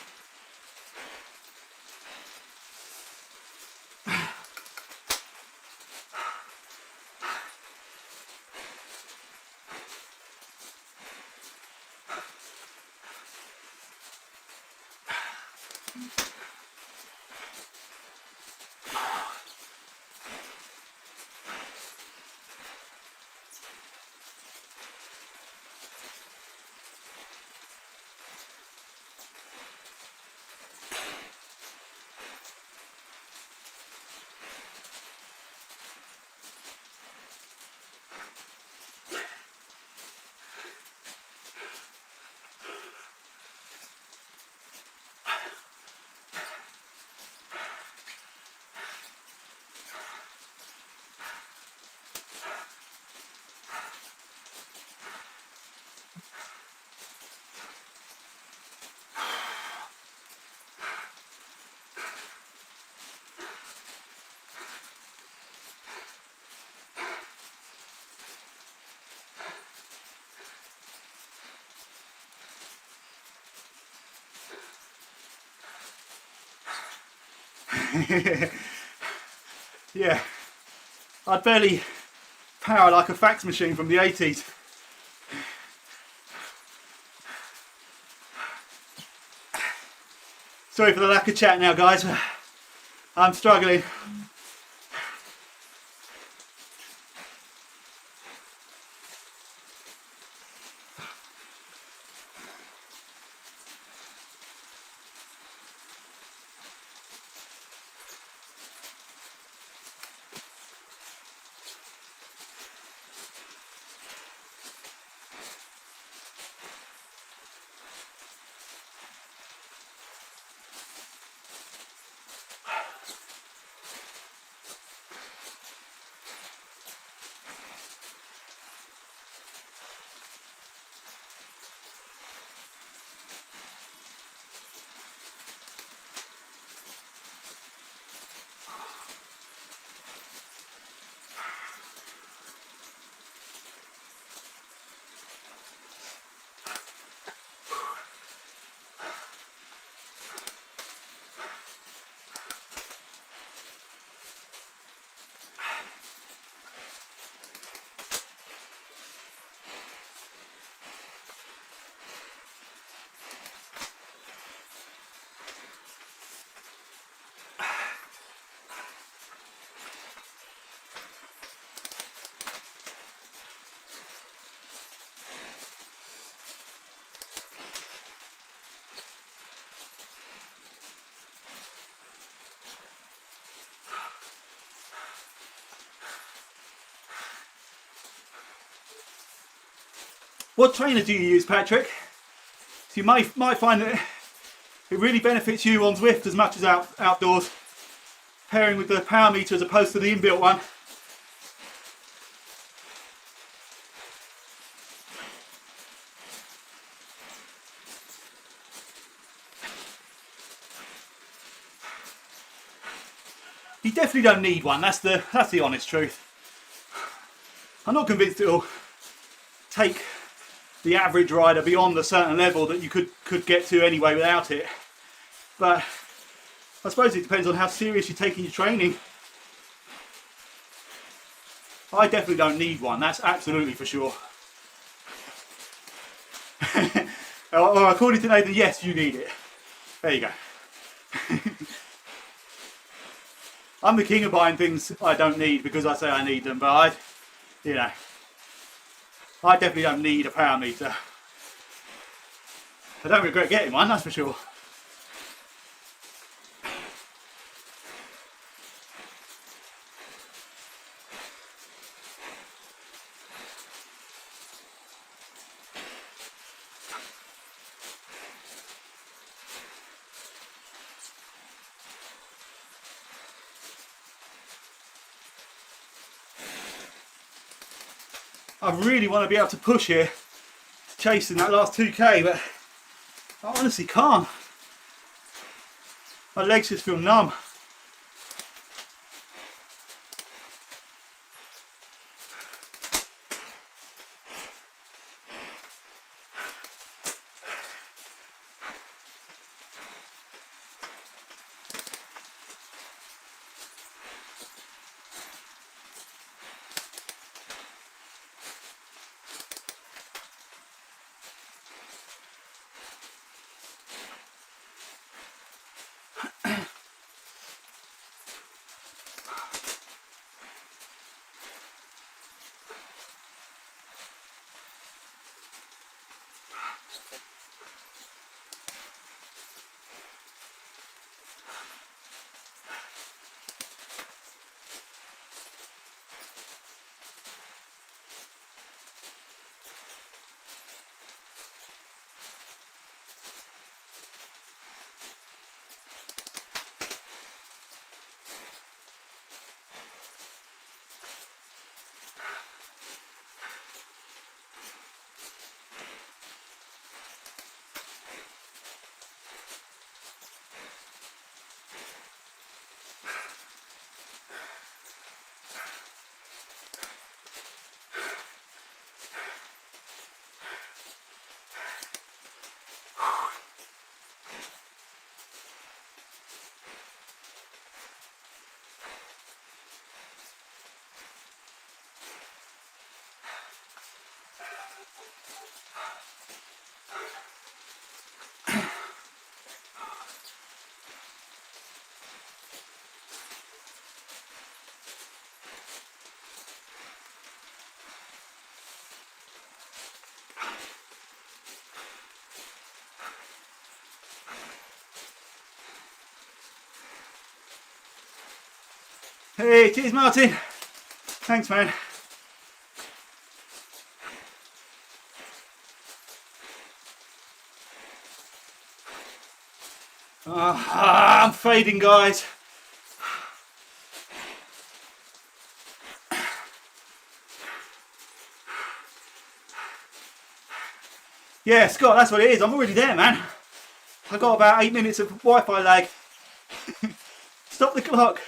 Yeah, I'd barely power like a fax machine from the 80s. Sorry for the lack of chat now, guys. I'm struggling. What trainer do you use, Patrick? So you might find that it really benefits you on Zwift as much as outdoors, pairing with the power meter as opposed to the inbuilt one. You definitely don't need one. That's the honest truth. I'm not convinced it'll take the average rider beyond a certain level that you could get to anyway without it. But I suppose it depends on how serious you're taking your training. I definitely don't need one, that's absolutely for sure. Or according to Nathan, yes, you need it. There you go. I'm the king of buying things I don't need because I say I need them, but I definitely don't need a power meter. I don't regret getting one, that's for sure. I really want to be able to push here to chase in that last 2k, but I honestly can't. My legs just feel numb. Hey, cheers Martin. Thanks man. I'm fading guys. Yeah, Scott, that's what it is. I'm already there, man. I got about 8 minutes of Wi-Fi lag. Stop the clock.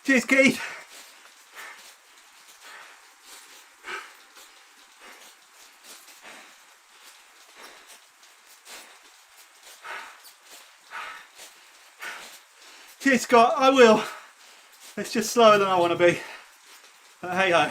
Cheers, Keith. Cheers, Scott. I will. It's just slower than I want to be. But hey ho.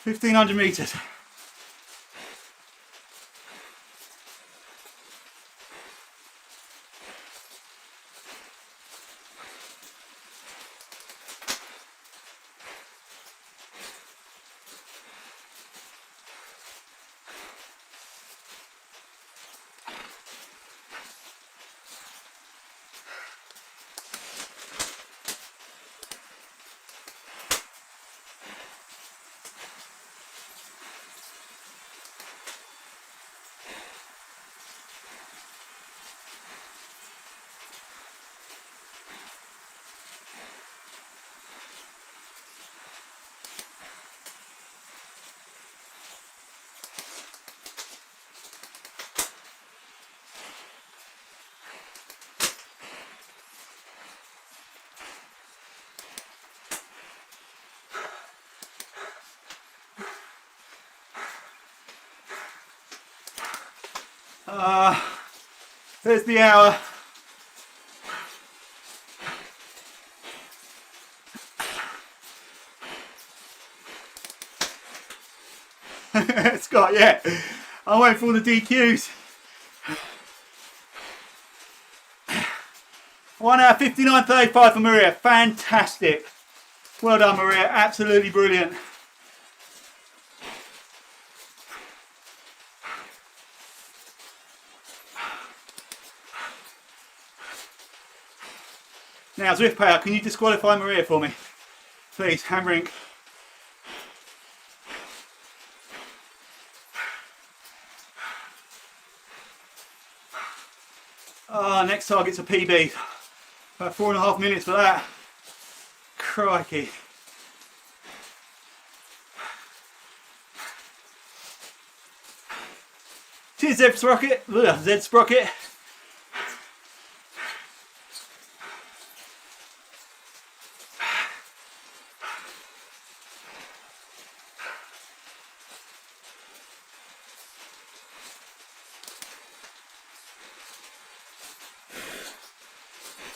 $1,500 meters. There's the hour. Scott, yeah. I went for all the DQs. 1 hour 59.35 for Maria. Fantastic. Well done, Maria. Absolutely brilliant. Now, Zwift Power, can you disqualify Maria for me? Please, Hamrink. Oh, next target's a PB. About 4.5 minutes for that. Crikey. Cheers, Zed Sprocket. Zed Sprocket.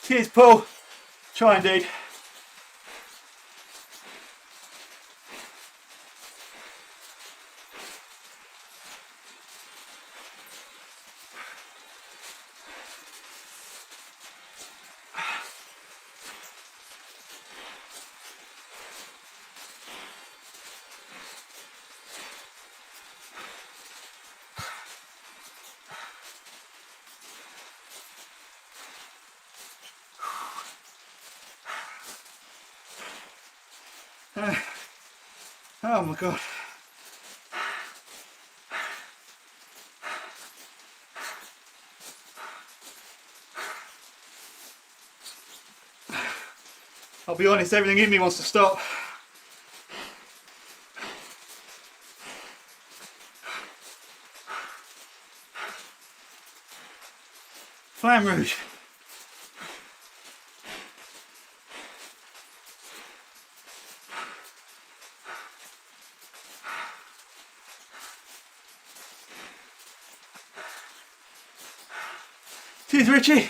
Cheers, Paul. Try indeed. Oh my God. I'll be honest, everything in me wants to stop. Flamme Rouge. Cheers, Richie.